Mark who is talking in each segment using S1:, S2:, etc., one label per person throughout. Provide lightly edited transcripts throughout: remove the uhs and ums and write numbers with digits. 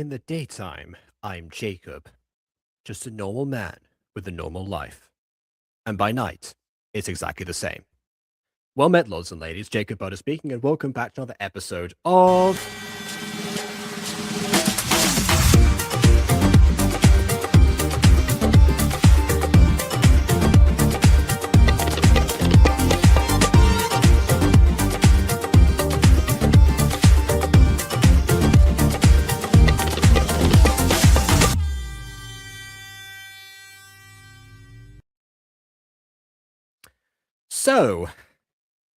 S1: In the daytime, I'm Jacob, just a normal man with a normal life. And by night, it's exactly the same. Well met, lords and ladies. Jacob Butter speaking, and welcome back to another episode of. So,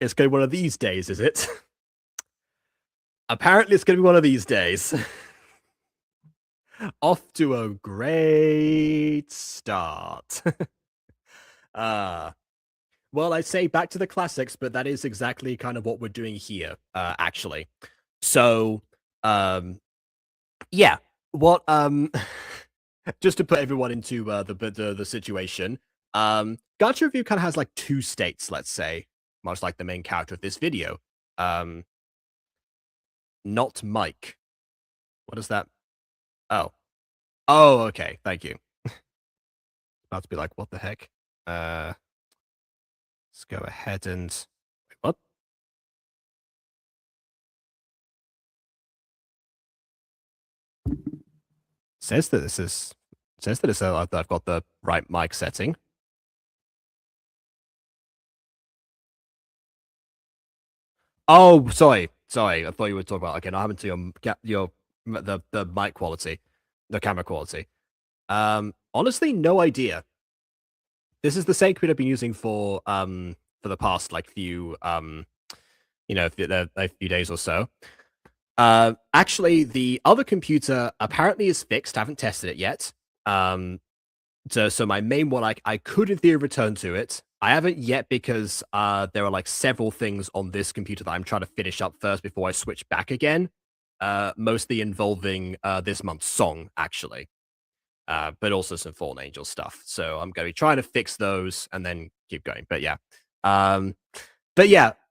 S1: it's going to be one of these days, is it? Apparently, it's going to be one of these days. Off to a great start. Well, I'd say back to the classics, but that is exactly kind of what we're doing here, actually. So, yeah, what just to put everyone into the situation, Gacha Review kind of has like two states, let's say, much like the main character of this video. Um, Not Mike. What is that? Oh, oh, okay, thank you. About to be like, what the heck? Let's go ahead and wait, what? Says that this is says that it's I've got the right mic setting. Oh, sorry. I thought you were talking about, okay, now having to your the mic quality, the camera quality. Honestly, no idea. This is the same computer I've been using for the past like few a few days or so. Actually, the other computer apparently is fixed. Haven't tested it yet. So my main one, I could in theory return to it. I haven't yet because there are like several things on this computer that I'm trying to finish up first before I switch back again. Mostly involving this month's song, actually. But also some Fallen Angel stuff. So I'm going to be trying to fix those and then keep going. But yeah.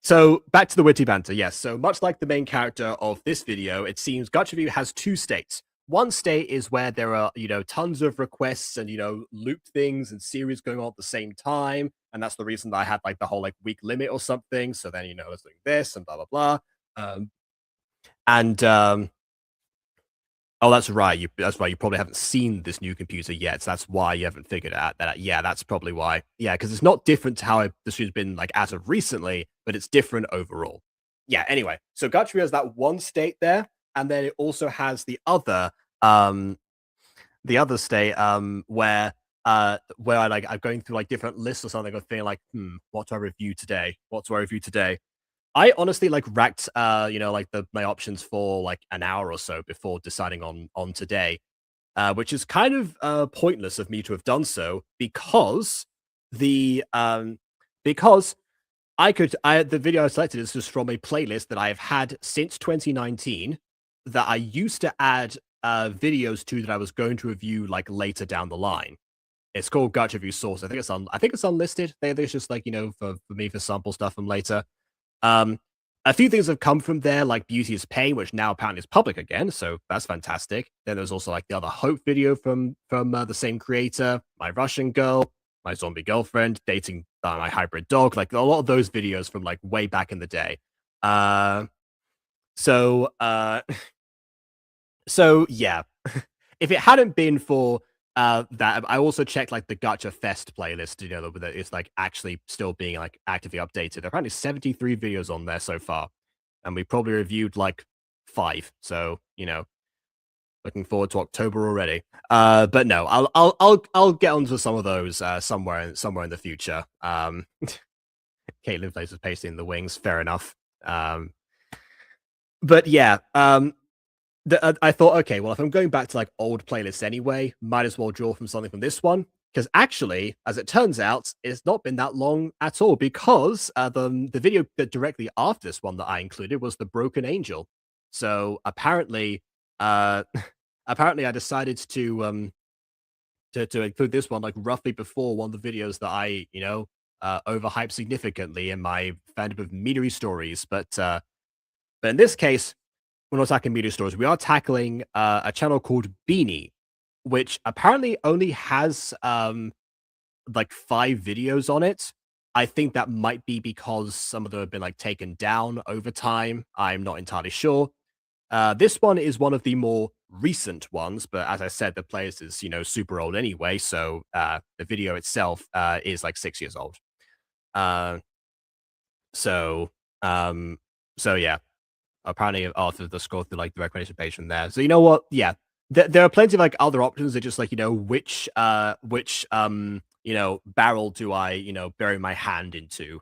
S1: So back to the witty banter. Yes, so much like the main character of this video, it seems Gacha View has two states. One state is where there are, tons of requests and, looped things and series going on at the same time. And that's the reason that I had like the whole like week limit or something. So then, I was doing this and blah, blah, blah. And oh, that's right. That's why you probably haven't seen this new computer yet. So that's why you haven't figured out that. Yeah, that's probably why. Yeah, because it's not different to how this has been like as of recently, but it's different overall. Yeah. Anyway, so Gacha has that one state there, and then it also has the other state where I'm going through like different lists or something. I'm feeling like, what do I review today? What do I review today? I honestly like racked like my options for like an hour or so before deciding on today, which is kind of pointless of me to have done so because the because the video I selected is just from a playlist that I have had since 2019 that I used to add videos to that I was going to review like later down the line. It's called Gacha Review Source. I think it's unlisted. I think it's just like for me for sample stuff from later. A few things have come from there, like Beauty is Pain, which now apparently is public again, so that's fantastic. Then there's also like the other Hope video from the same creator, My Russian Girl, My Zombie Girlfriend, Dating My Hybrid Dog, like a lot of those videos from like way back in the day. So so yeah, if it hadn't been for that, I also checked like the Gacha Fest playlist, that it's like actually still being like actively updated. There are apparently 73 videos on there so far, and we probably reviewed like 5. So looking forward to October already. But no, I'll get onto some of those somewhere in the future. Caitlin plays with pasting the wings, fair enough. But yeah, I thought, okay, well, if I'm going back to like old playlists anyway, might as well draw from something from this one. Because actually, as it turns out, it's not been that long at all. Because the video that directly after this one that I included was the Broken Angel. So apparently, apparently, I decided to include this one like roughly before one of the videos that I overhyped significantly in my fandom of meadery stories. But in this case, we're not tackling media stories. We are tackling a channel called Beany, which apparently only has like 5 videos on it. I think that might be because some of them have been like taken down over time. I'm not entirely sure. This one is one of the more recent ones, but as I said, the playlist is, super old anyway, so the video itself is like 6 years old. Uh, so, um, so yeah, apparently after the scroll through like the recommendation page from there. So you know what? Yeah, there are plenty of like other options. They're just like which barrel do I bury my hand into?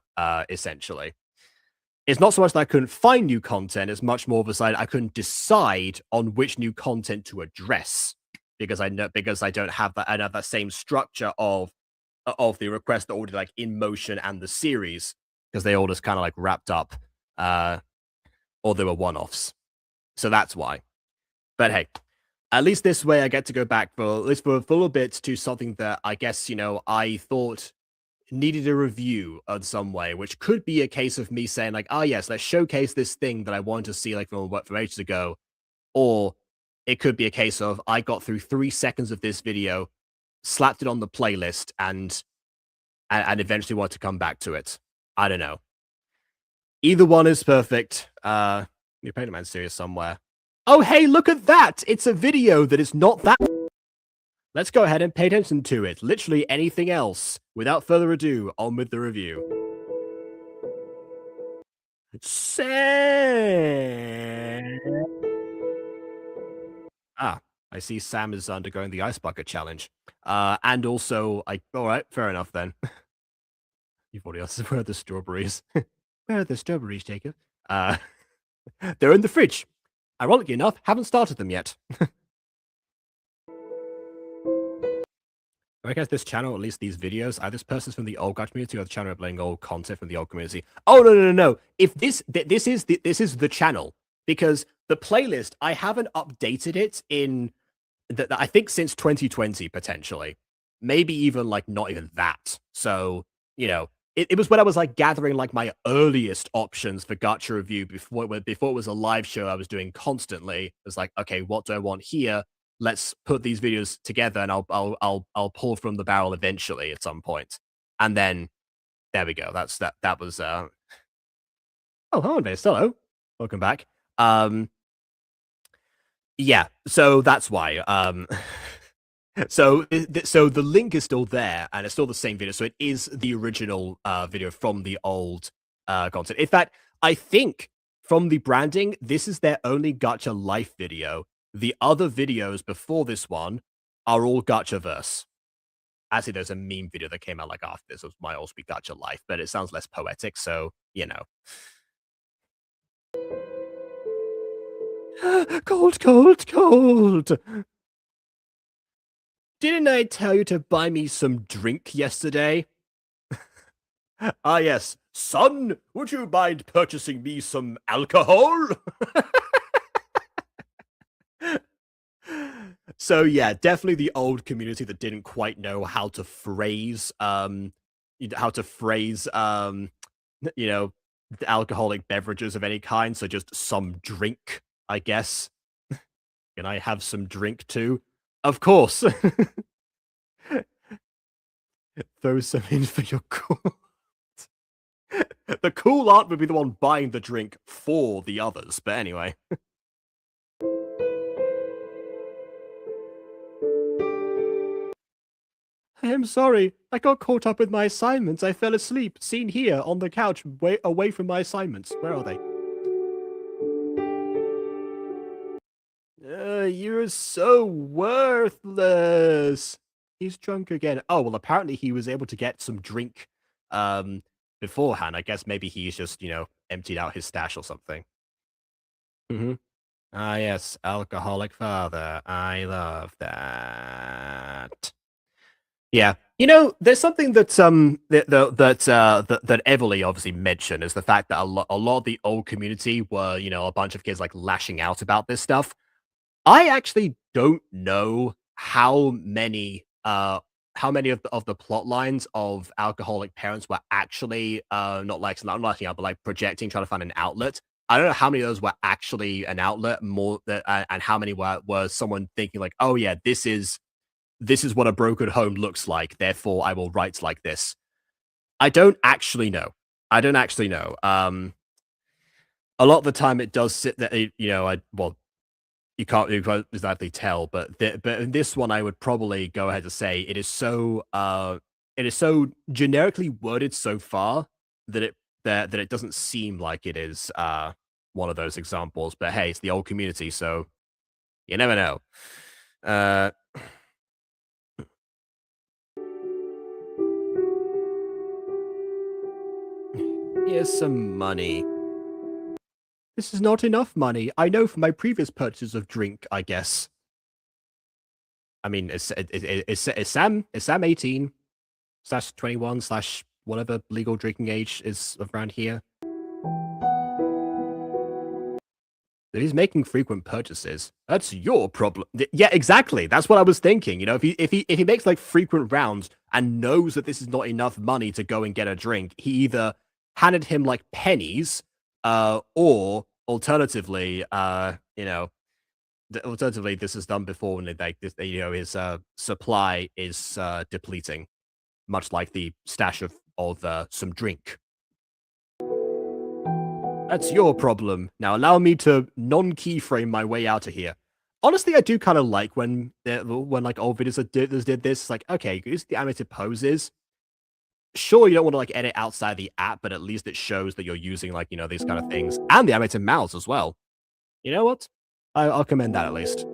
S1: Essentially, it's not so much that I couldn't find new content, it's much more of a side I couldn't decide on which new content to address because I don't have that I don't have that same structure of the request that already like in motion and the series because they all just kind of like wrapped up or they were one-offs. So that's why. But hey, at least this way I get to go back for at least for a little bit to something that I guess, I thought needed a review of some way, which could be a case of me saying like, "Oh yes, let's showcase this thing that I wanted to see like from ages ago," or it could be a case of I got through 3 seconds of this video, slapped it on the playlist, and eventually want to come back to it. I don't know. Either one is perfect. New Painter Man series somewhere. Oh hey, look at that! It's a video that is not that. Let's go ahead and pay attention to it. Literally anything else. Without further ado, on with the review. Sam. Ah, I see Sam is undergoing the ice bucket challenge. And also, all right, fair enough then. You've already asked where are the strawberries. Where are the strawberries, Jacob? They're in the fridge. Ironically enough, haven't started them yet. I guess this channel, at least these videos, this person's from the old Gacha community or the channel playing old content from the old community. Oh no! If this is the channel because the playlist I haven't updated it in I think since 2020 potentially, maybe even like not even that. So it was when I was like gathering like my earliest options for Gacha review before it was a live show I was doing constantly. It was like, okay, what do I want here? Let's put these videos together, and I'll pull from the barrel eventually at some point. And then there we go. That was oh hello, Base. Hello, welcome back. Yeah, so that's why. So the link is still there, and it's still the same video. So it is the original video from the old content. In fact, I think from the branding, this is their only Gacha Life video. The other videos before this one are all Gachaverse. Actually, there's a meme video that came out like after this. It might also be Gacha Life, but it sounds less poetic, so Cold, cold, cold. Didn't I tell you to buy me some drink yesterday? Ah, yes. Son, would you mind purchasing me some alcohol? So yeah, definitely the old community that didn't quite know how to phrase alcoholic beverages of any kind, so just some drink, I guess. Can I have some drink too? Of course. Throw some in for your cool. The cool aunt would be the one buying the drink for the others, but anyway. I am sorry. I got caught up with my assignments. I fell asleep, seen here on the couch, way away from my assignments. Where are they? You're so worthless. He's drunk again. Oh, well, apparently he was able to get some drink beforehand. I guess maybe he's just, emptied out his stash or something. Mm-hmm. Ah, yes, alcoholic father. I love that. Yeah. There's something that that Everly obviously mentioned is the fact that a lot of the old community were, a bunch of kids like lashing out about this stuff. I actually don't know how many of the plot lines of alcoholic parents were actually not lashing out, but like projecting, trying to find an outlet. I don't know how many of those were actually an outlet, more that, and how many were someone thinking like, oh yeah, this is what a broken home looks like. Therefore, I will write like this. I don't actually know. I don't actually know. A lot of the time, it does sit there. Well, you can't exactly tell, but in this one, I would probably go ahead and say it is so generically worded so far that it doesn't seem like it is one of those examples. But hey, it's the old community, so you never know. Uh, Here's some money. This is not enough money. I know from my previous purchases of drink, I guess. I mean, is Sam 18 slash 21 slash whatever legal drinking age is around here? If he's making frequent purchases, that's your problem. Yeah, exactly. That's what I was thinking. You know, if he makes like frequent rounds and knows that this is not enough money to go and get a drink, he either handed him like pennies, or alternatively, alternatively, this is done before when like this, his supply is depleting, much like the stash of some drink. That's your problem. Now allow me to non-keyframe my way out of here. Honestly, I do kind of like when like old videos did this. It's like, okay, you can use the animated poses. Sure, you don't want to like edit outside the app, but at least it shows that you're using like these kind of things and the animated mouths as well. You know what? I'll commend that at least.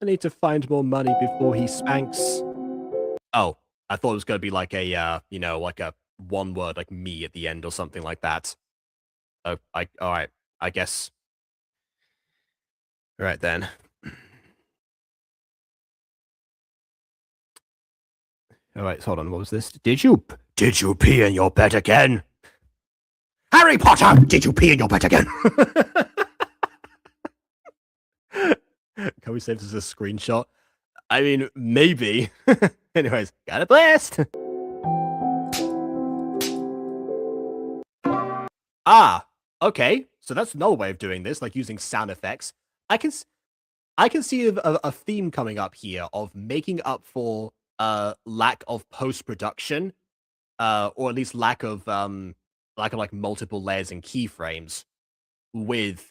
S1: I need to find more money before he spanks. Oh, I thought it was gonna be like a like a one word like me at the end or something like that. Oh, all right. I guess. All right then. All right, hold on. What was this? Did you pee in your bed again? Harry Potter, did you pee in your bed again? Can we save this as a screenshot? I mean, maybe. Anyways, got a blast. Ah, okay. So that's another way of doing this, like using sound effects. I can see a theme coming up here of making up for lack of post production, or at least lack of like multiple layers and keyframes with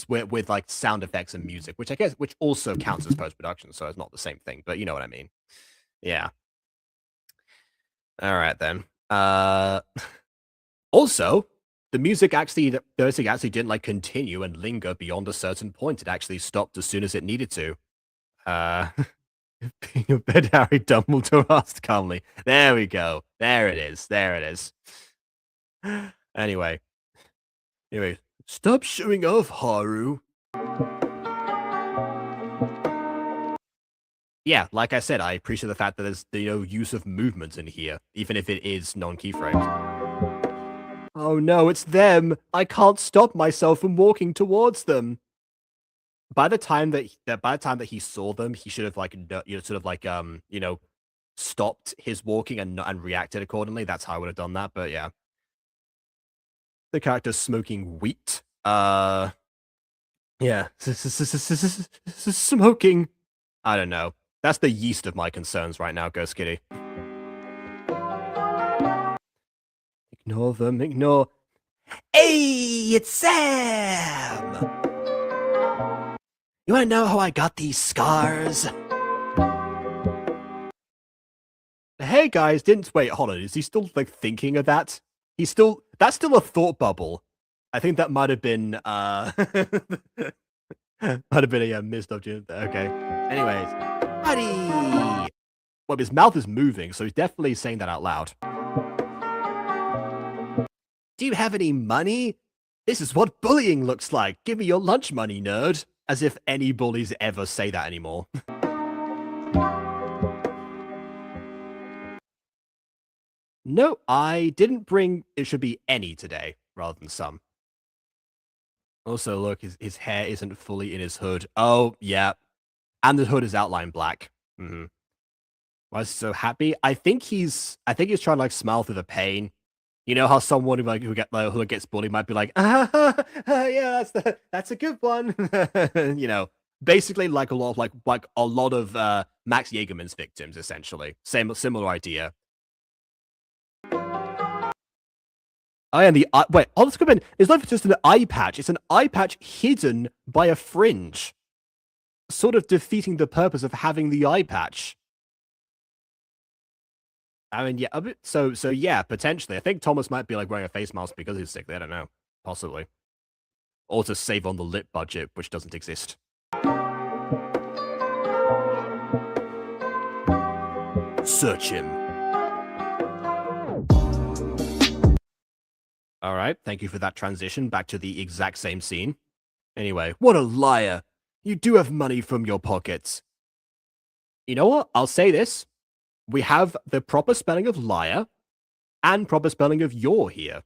S1: with like sound effects and music, which also counts as post production, so it's not the same thing, but you know what I mean. Yeah. All right then. Also, the music actually didn't like continue and linger beyond a certain point. It actually stopped as soon as it needed to. Being a bed, Harry, Dumbledore asked calmly. There we go. There it is. There it is. Anyway, stop showing off, Haru. Yeah, like I said, I appreciate the fact that there's the use of movement in here, even if it is non-keyframes. Oh no, it's them! I can't stop myself from walking towards them. By the time that he saw them, he should have like sort of like stopped his walking and reacted accordingly. That's how I would have done that. But yeah, the character's smoking wheat. Yeah, smoking. I don't know. That's the yeast of my concerns right now, Ghost Kitty. Ignore them. Ignore. Hey, it's Sam. You want to know how I got these scars? Hey guys, wait, hold on. Is he still like thinking of that? That's still a thought bubble. I think that might have been might have been a missed opportunity. Okay. Anyways, buddy. Well, his mouth is moving, so he's definitely saying that out loud. Do you have any money? This is what bullying looks like. Give me your lunch money, nerd. As if any bullies ever say that anymore. No, I didn't bring. It should be any today rather than some. Also, look, his hair isn't fully in his hood. Oh, yeah. And the hood is outlined black. Mm-hmm. Why is he so happy? I think he's trying to like smile through the pain. You know how someone who gets bullied might be like, yeah, that's a good one. You know, basically like a lot of like a lot of Max Jaegerman's victims, essentially. Similar idea. Oh, and the wait, oh, let's go in. It's not just an eye patch. It's an eye patch hidden by a fringe, sort of defeating the purpose of having the eye patch. I mean, yeah, a bit, so yeah, potentially. I think Thomas might be like wearing a face mask because he's sick. I don't know, possibly, or to save on the lip budget, which doesn't exist. Search him. All right, thank you for that transition back to the exact same scene. Anyway, what a liar! You do have money from your pockets. You know what? I'll say this: we have the proper spelling of liar and proper spelling of you're here.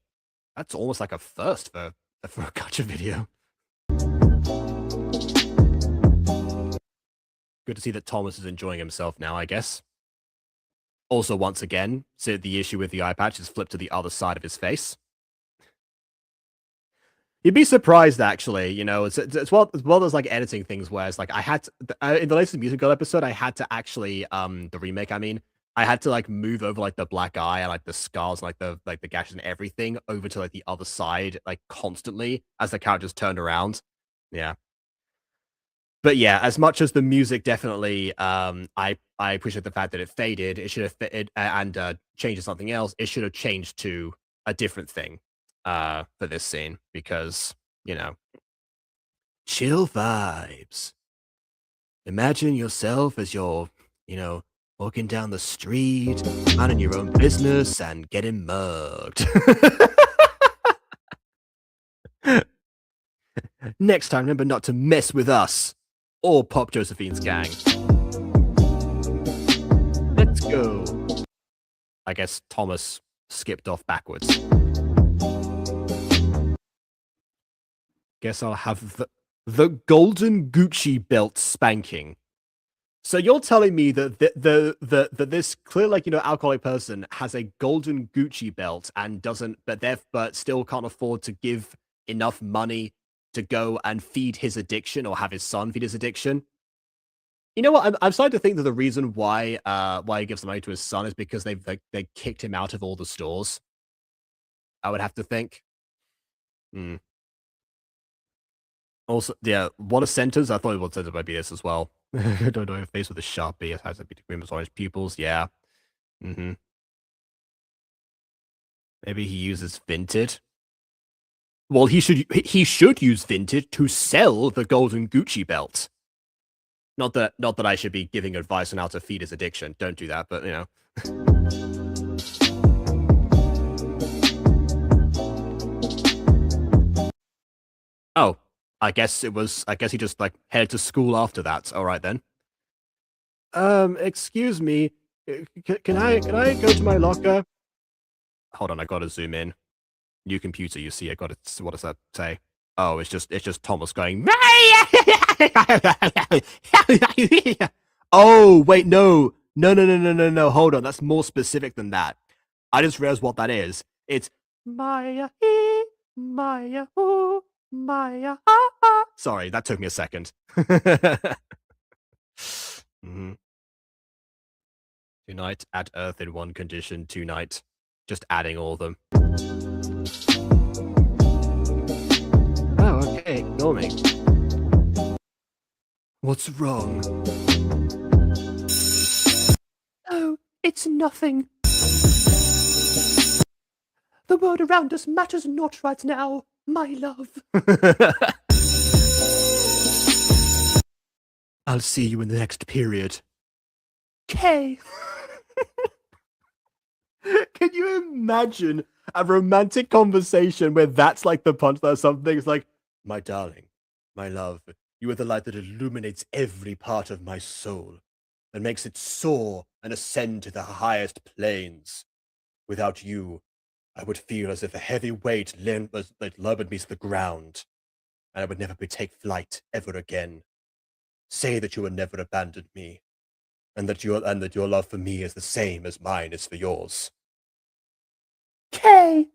S1: That's almost like a first for a Gacha video. Good to see that Thomas is enjoying himself now, I guess. Also, once again, so the issue with the eye patch is flipped to the other side of his face. You'd be surprised, actually. You know, it's well as like editing things, where it's like I had to, in the latest Music Girl episode, I had to actually the remake. I mean, I had to like move over like the black eye and like the scars, and, like the gashes and everything over to like the other side, like constantly as the characters turned around. Yeah, but yeah, as much as the music definitely, I appreciate the fact that it faded. It should have fitted and changed to something else. It should have changed to a different thing for this scene because you know, chill vibes. Imagine yourself as you're, you know, walking down the street, minding your own business, and getting mugged. Next time, remember not to mess with us or Pop Josephine's gang. Let's go. I guess Thomas skipped off backwards. Guess I'll have the golden Gucci belt spanking. So you're telling me that that this clear, like, you know, alcoholic person has a golden Gucci belt and doesn't, but still can't afford to give enough money to go and feed his addiction or have his son feed his addiction? You know what? I'm starting to think that the reason why he gives the money to his son is because they kicked him out of all the stores. I would have to think. Hmm. Also, yeah, what a sentence. I thought it was sentence might be this as well. Don't know your face with a sharpie. It has a bit of orange pupils. Yeah. Hmm. Maybe he uses Vinted. Well, he should use Vinted to sell the golden Gucci belt. Not that I should be giving advice on how to feed his addiction. Don't do that, but you know. Oh, I guess he just like headed to school after that. All right then. Excuse me. Can I go to my locker? Hold on, I gotta zoom in. New computer, you see, I got it. What does that say? Oh, it's just Thomas going. Oh wait, no. Hold on, that's more specific than that. I just realized what that is. It's Maya, Maya, ooh, Maya. Sorry, that took me a second. Mm-hmm. Tonight, add Earth in one condition. Tonight, just adding all of them. Oh, okay, ignore me. What's wrong? Oh, it's nothing. The world around us matters not right now, my love. I'll see you in the next period. Okay. Can you imagine a romantic conversation where that's like the punchline or something? It's like, my darling, my love, you are the light that illuminates every part of my soul and makes it soar and ascend to the highest planes. Without you, I would feel as if a heavy weight lumbered me to the ground, and I would never take flight ever again. Say that you will never abandon me, and that your love for me is the same as mine is for yours. K.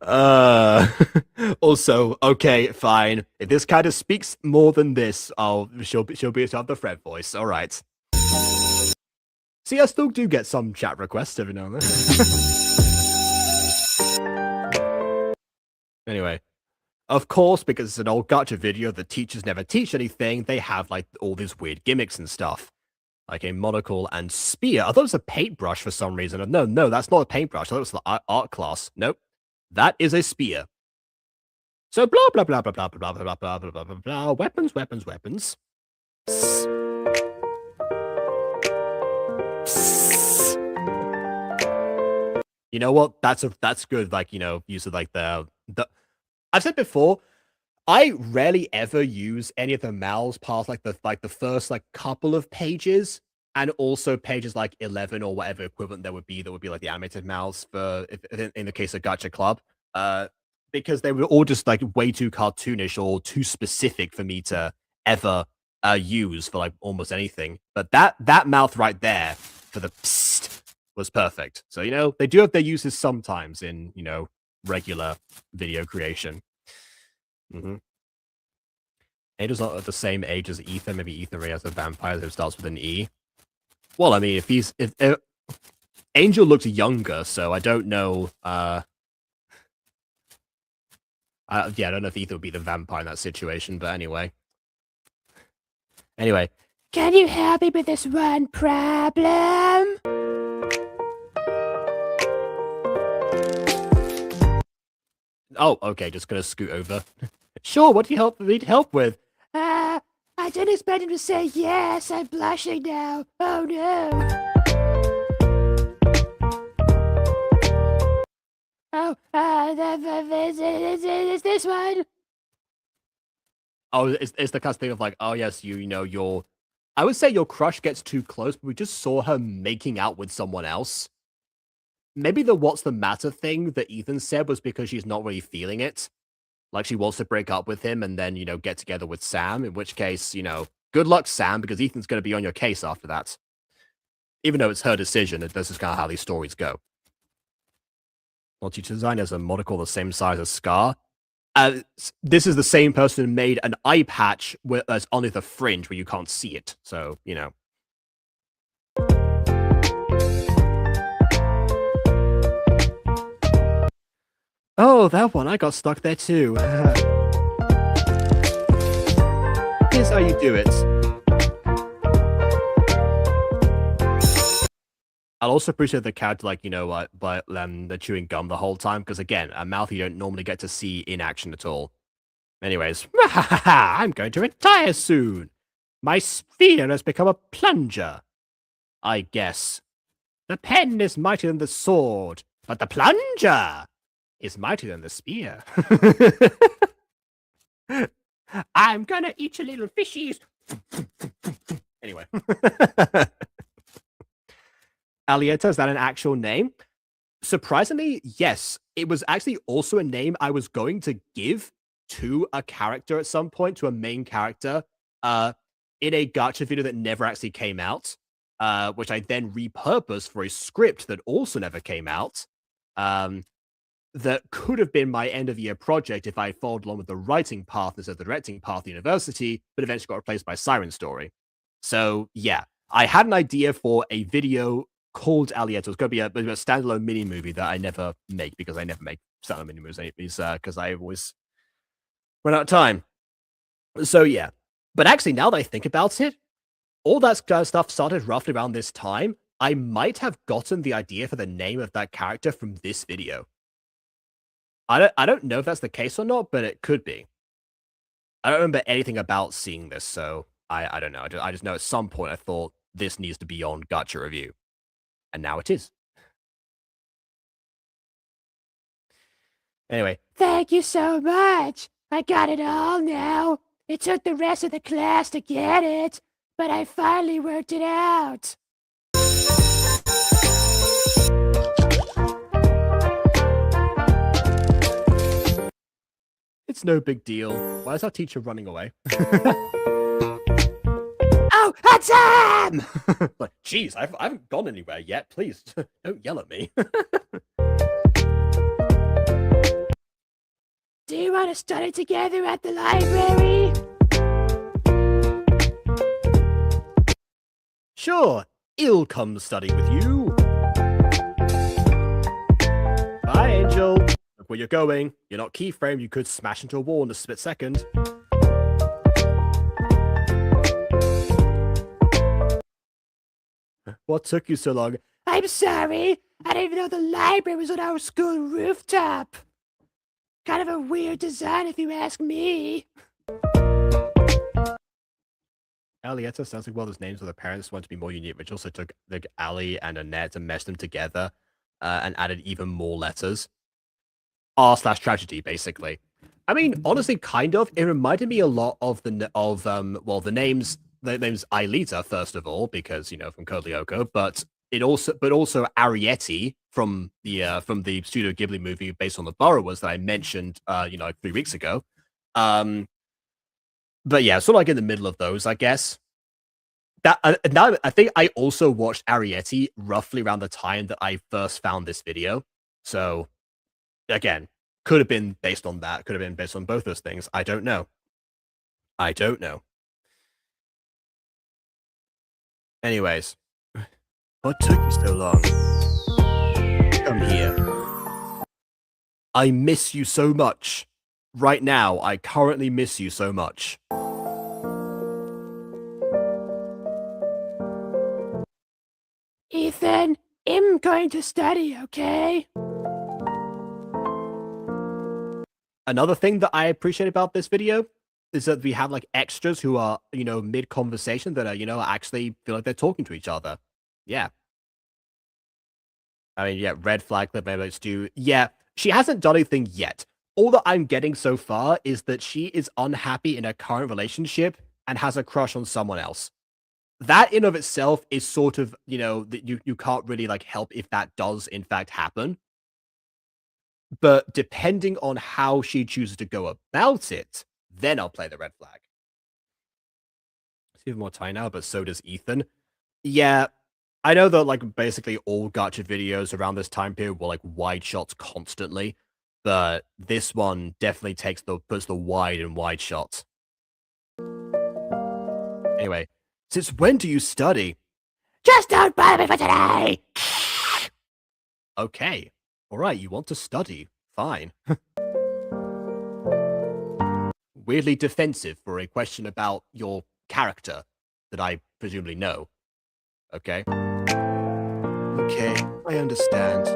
S1: uh, also, okay, fine. If this kind of speaks more than this, she'll be able to have the Fred voice. All right. See, I still do get some chat requests every now and then. Anyway, of course, because it's an old Gacha video, the teachers never teach anything. They have like all these weird gimmicks and stuff, like a monocle and spear. I thought it was a paintbrush for some reason. No, that's not a paintbrush. I thought it was the art class. Nope, that is a spear. So blah blah blah blah blah blah blah blah blah blah blah blah blah. Weapons, weapons, weapons. You know what? That's good. Like, you know, use of like the. I've said before, I rarely ever use any of the mouths past like the first like couple of pages, and also pages like 11 or whatever equivalent there would be that would be like the animated mouths for if, in the case of Gacha Club, because they were all just like way too cartoonish or too specific for me to ever use for like almost anything. But that mouth right there for the psst was perfect. So, you know, they do have their uses sometimes in, you know, regular video creation. Angel's not at the same age as Ethan. Maybe Ethan really has a vampire who starts with an E. Well, I mean, if Angel looks younger, so I don't know. Yeah, I don't know if Ethan would be the vampire in that situation, but anyway. Anyway, can you help me with this one problem? Oh, okay, just gonna scoot over. Sure, what do you need help with? I didn't expect him to say yes. I'm blushing now. Oh no. Oh, is this one? Oh, it's the kind of thing of like, oh yes, you know, I would say your crush gets too close, but we just saw her making out with someone else. Maybe the what's the matter thing that Ethan said was because she's not really feeling it. Like she wants to break up with him and then, you know, get together with Sam, in which case, you know, good luck, Sam, because Ethan's going to be on your case after that. Even though it's her decision, this is kind of how these stories go. Multi design has a monocle the same size as Scar. This is the same person who made an eye patch that's only the fringe where you can't see it. So, you know. Oh, that one. I got stuck there too. Here's how you do it. I'll also appreciate the character, like, you know, but the chewing gum the whole time, because again, a mouth you don't normally get to see in action at all. Anyways, I'm going to retire soon. My sphere has become a plunger. I guess. The pen is mightier than the sword, but the plunger is mightier than the spear. I'm gonna eat your little fishies. Anyway. Alieta, is that an actual name? Surprisingly, yes. It was actually also a name I was going to give to a character at some point, to a main character, in a gacha video that never actually came out, which I then repurposed for a script that also never came out. That could have been my end of year project if I followed along with the writing path instead of the directing path at university, but eventually got replaced by Siren Story. So yeah, I had an idea for a video called Alieta. It was going to be a standalone mini movie that I never make because I never make standalone mini movies because I always run out of time. So yeah, but actually now that I think about it, all that kind of stuff started roughly around this time. I might have gotten the idea for the name of that character from this video. I don't know if that's the case or not, but it could be. I don't remember anything about seeing this, so I don't know. I just know at some point I thought this needs to be on Gacha Review. And now it is. Anyway. Thank you so much. I got it all now. It took the rest of the class to get it, but I finally worked it out. It's no big deal. Why is our teacher running away? Oh, that's him! Like, jeez, I haven't gone anywhere yet. Please, don't yell at me. Do you want to study together at the library? Sure, I'll come study with you. Bye, Angel. Look where you're going. You're not keyframed. You could smash into a wall in a split second. What took you so long? I'm sorry. I didn't even know the library was on our school rooftop. Kind of a weird design if you ask me. Alietta sounds like one of those names where the parents want to be more unique, which also took like Ali and Annette and meshed them together and added even more letters. R/tragedy, basically. I mean, honestly, kind of. It reminded me a lot of the names iiAesthetic, first of all, because from Code Lyoko, but also Arietti from the Studio Ghibli movie based on the Burrowers that I mentioned like 3 weeks ago. But yeah, sort of like in the middle of those, I guess. That now I think I also watched Arietti roughly around the time that I first found this video. So again, could have been based on that, could have been based on both those things. I don't know. Anyways, what took you so long? Come here. I miss you so much. Right now, I currently miss you so much. Ethan, I'm going to study, okay? Another thing that I appreciate about this video is that we have like extras who are, mid-conversation that are, actually feel like they're talking to each other. Yeah. I mean, yeah, red flag clip, maybe let's do. Yeah, she hasn't done anything yet. All that I'm getting so far is that she is unhappy in her current relationship and has a crush on someone else. That in of itself is sort of, that you can't really like help if that does in fact happen. But depending on how she chooses to go about it, then I'll play the red flag. It's even more time now, but so does Ethan. Yeah, I know that like basically all gacha videos around this time period were like wide shots constantly, but this one definitely puts the wide and wide shots. Anyway, since when do you study? Just don't bother me for today! Okay. Alright, you want to study. Fine. Weirdly defensive for a question about your character that I presumably know. Okay. Okay, I understand.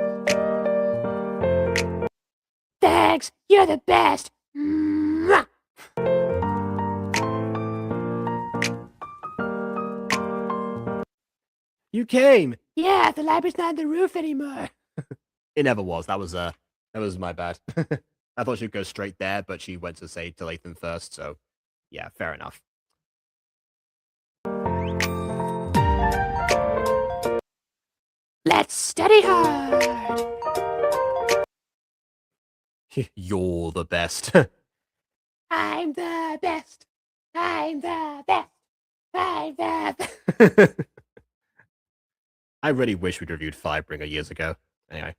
S1: Thanks! You're the best! Mwah! You came! Yeah, the library's not on the roof anymore. It never was. That was my bad. I thought she'd go straight there, but she went to say to Lathan first, so yeah, fair enough. Let's study hard! You're the best. I'm the best! I'm the best! I'm the best! I really wish we'd reviewed Firebringer years ago. Anyway.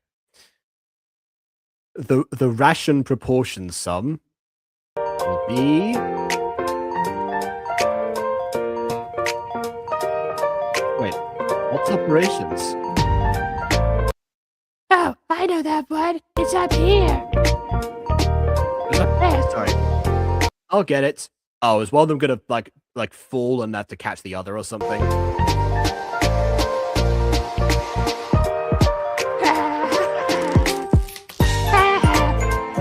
S1: The ration proportion sum will be... Wait, what's operations? Oh, I know that one. It's up here. It's up there. Sorry. I'll get it. Oh, is one of them gonna like fall and have to catch the other or something?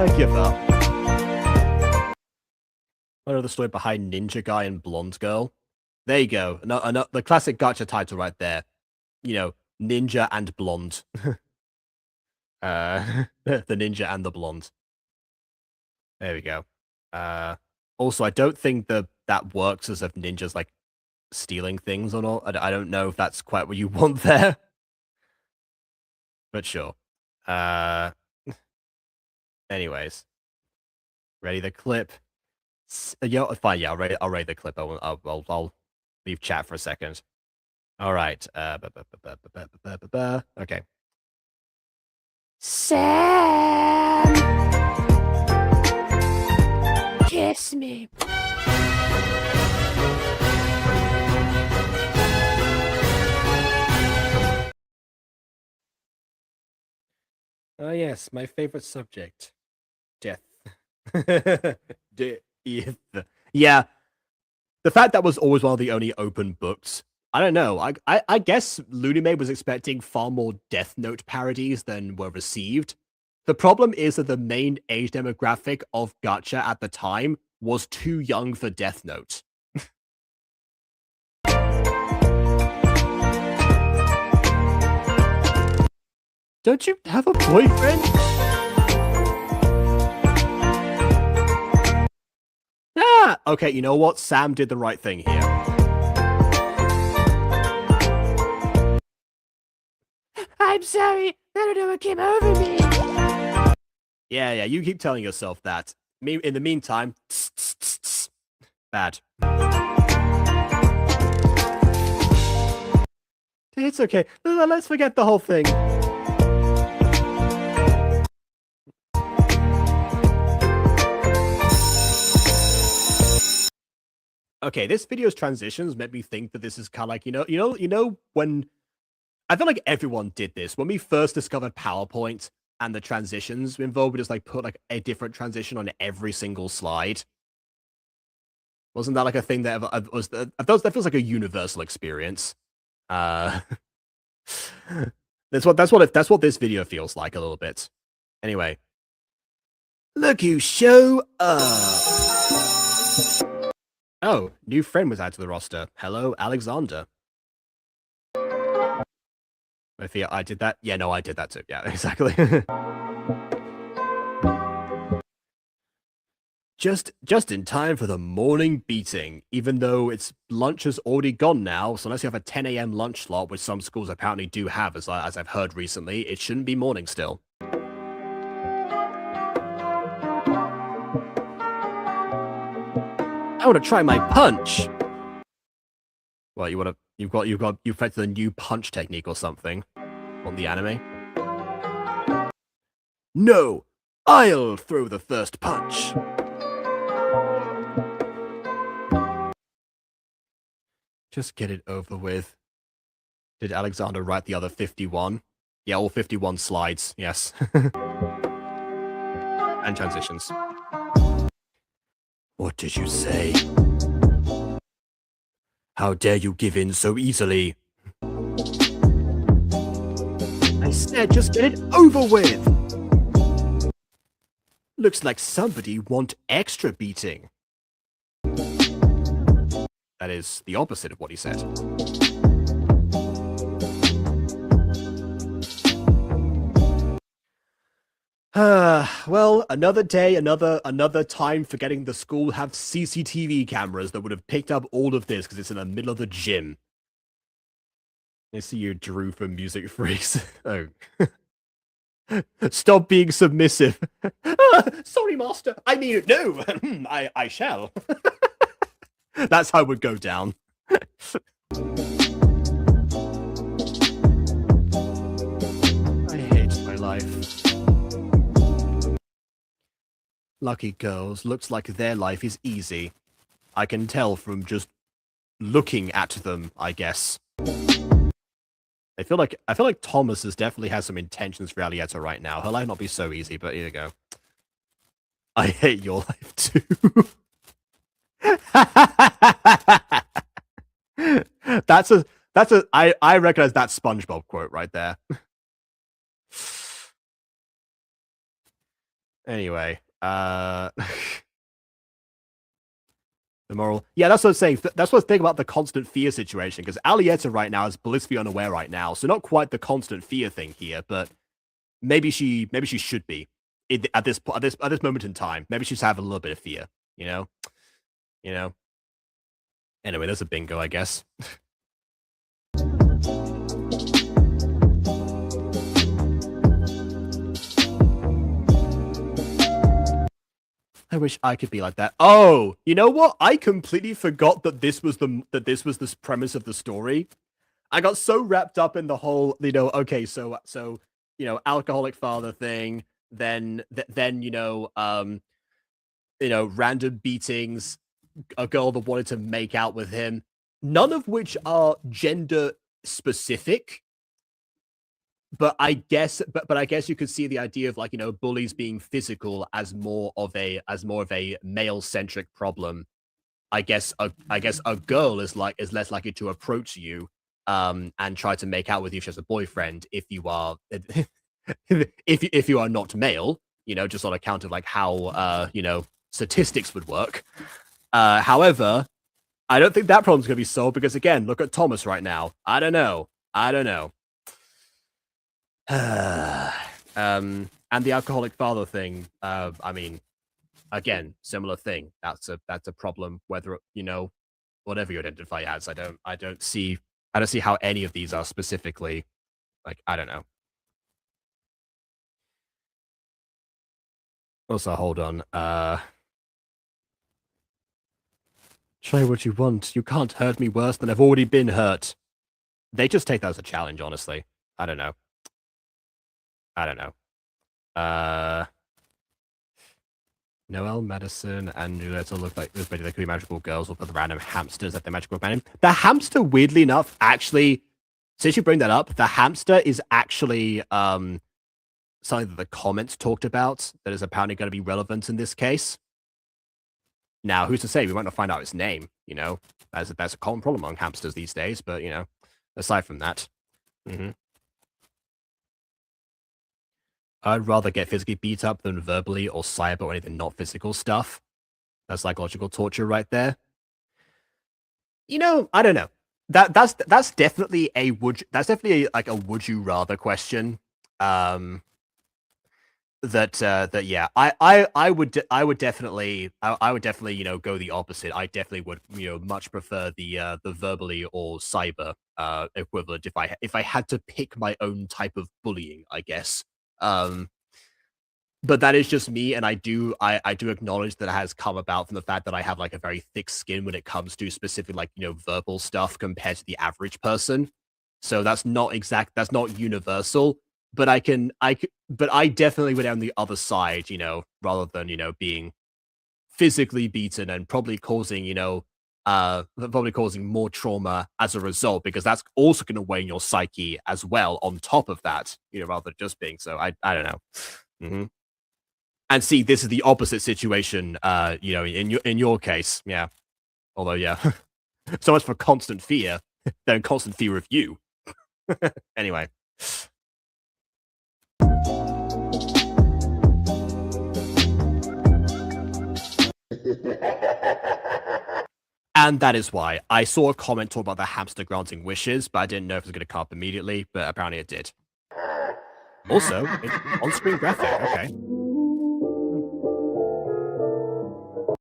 S1: I give up. I know the story behind Ninja Guy and Blonde Girl. There you go. The classic gacha title right there. Ninja and Blonde. The ninja and the blonde. There we go. Also, I don't think that works as if ninjas like stealing things or not. I don't know if that's quite what you want there. But sure. Anyways. Ready the clip. Fine, yeah, I'll ready the clip. I'll leave chat for a second. All right. Okay.
S2: Sam! Kiss me.
S1: Oh yes, my favorite subject. Death. Death. Yeah, the fact that was always one of the only open books. I don't know. I guess Lunime was expecting far more Death Note parodies than were received. The problem is that the main age demographic of Gacha at the time was too young for Death Note. Don't you have a boyfriend? Ah! Okay, you know what? Sam did the right thing here.
S2: I'm sorry. I don't know what came over me.
S1: Yeah, you keep telling yourself that. In the meantime, bad. It's okay. Let's forget the whole thing. Okay, this video's transitions made me think that this is kind of like, you know when I feel like everyone did this when we first discovered PowerPoint and the transitions involved. We just like put like a different transition on every single slide. Wasn't that like a thing that that feels like a universal experience? That's what this video feels like a little bit. Anyway, look who show up. Oh, new friend was added to the roster. Hello, Alexander. I feel I did that. Yeah, no, I did that too. Yeah, exactly. Just in time for the morning beating, even though it's lunch has already gone now. So unless you have a 10 a.m. lunch slot, which some schools apparently do have, as I've heard recently, it shouldn't be morning still. I want to try my punch. Well, you've affected a new punch technique or something on the anime. No, I'll throw the first punch. Just get it over with. Did Alexander write the other 51? Yeah, all 51 slides, yes. And transitions. What did you say? How dare you give in so easily? I said just get it over with! Looks like somebody want extra beating. That is the opposite of what he said. Well, another day, another time forgetting the school have CCTV cameras that would have picked up all of this because it's in the middle of the gym. I see you, Drew from Music Freaks. Oh. Stop being submissive. Sorry, master. I mean, no. I shall. That's how it would go down. I hate my life. Lucky girls, looks like their life is easy. I can tell from just looking at them, I guess. I feel like Thomas definitely has some intentions for Alietta right now. Her life not be so easy, but here you go. I hate your life too. I recognize that SpongeBob quote right there. Anyway, the moral. Yeah, that's what I'm saying. That's what's the thing about the constant fear situation, because Alietta right now is blissfully unaware right now, so not quite the constant fear thing here, but maybe she should be at this moment in time. Maybe she's having a little bit of fear, you know. Anyway, there's a bingo, I guess. I wish I could be like that. Oh, you know what? I completely forgot that this was the premise of the story. I got so wrapped up in the whole, okay, so alcoholic father thing, then random beatings, a girl that wanted to make out with him, none of which are gender specific. But I guess, but I guess you could see the idea of like bullies being physical as more of a male centric problem. I guess a girl is less likely to approach you and try to make out with you if she has a boyfriend if you are if you are not male, just on account of like how statistics would work. However, I don't think that problem's gonna be solved because again, look at Thomas right now. I don't know. And the alcoholic father thing, I mean, again, similar thing. That's a problem whether whatever you identify as. I don't see how any of these are specifically like, I don't know. Also, hold on. Try what you want. You can't hurt me worse than I've already been hurt. They just take that as a challenge, honestly. I don't know. Noelle, Madison, and Julieta look like they could be magical girls, or put the random hamsters at the magical companion. The hamster, weirdly enough, actually, since you bring that up, the hamster is actually something that the comments talked about that is apparently going to be relevant in this case. Now, who's to say we might not find out its name? That's a common problem among hamsters these days. But aside from that, I'd rather get physically beat up than verbally or cyber or anything not physical stuff. That's psychological torture right there. I don't know. That's definitely a like a would you rather question. Yeah, I would definitely go the opposite. I definitely would much prefer the verbally or cyber equivalent if I had to pick my own type of bullying, I guess. But that is just me, and I do acknowledge that it has come about from the fact that I have like a very thick skin when it comes to specific like verbal stuff compared to the average person. So that's not universal, but but I definitely went on the other side, rather than being physically beaten and probably causing more trauma as a result, because that's also going to weigh on your psyche as well on top of that, rather than just being so. I don't know. And see, this is the opposite situation, in your case, yeah. Although, yeah, so much for constant fear, then constant fear of you. Anyway. And that is why I saw a comment talk about the hamster granting wishes, but I didn't know if it was going to come up immediately, but apparently it did. Also, on-screen graphic, okay.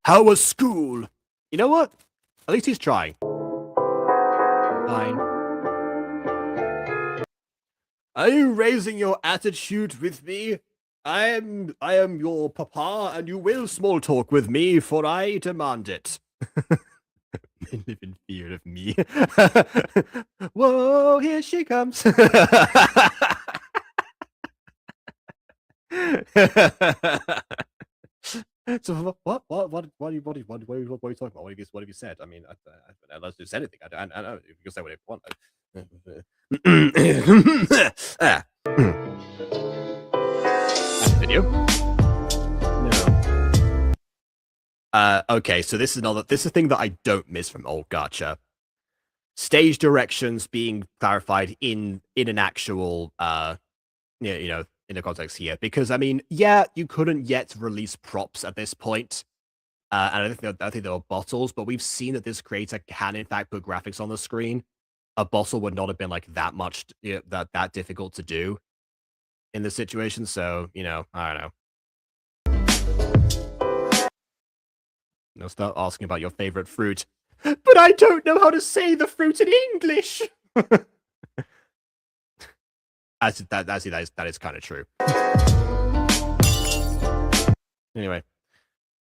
S1: How was school? You know what? At least he's trying. Fine. Are you raising your attitude with me? I am your papa, and you will small talk with me, for I demand it. Men live in fear of me. Whoa, here she comes. So what are you talking about? What have you said? I mean, unless you said anything, I know you can say what you want. Video. No. Okay, so this is a thing that I don't miss from old Gacha. Stage directions being clarified in an actual in the context here, because I mean, yeah, you couldn't yet release props at this point, and I think there were bottles, but we've seen that this creator can in fact put graphics on the screen. A bottle would not have been like that much that difficult to do in this situation, so I don't know. Now start asking about your favorite fruit, but I don't know how to say the fruit in English. That is kind of true. Anyway,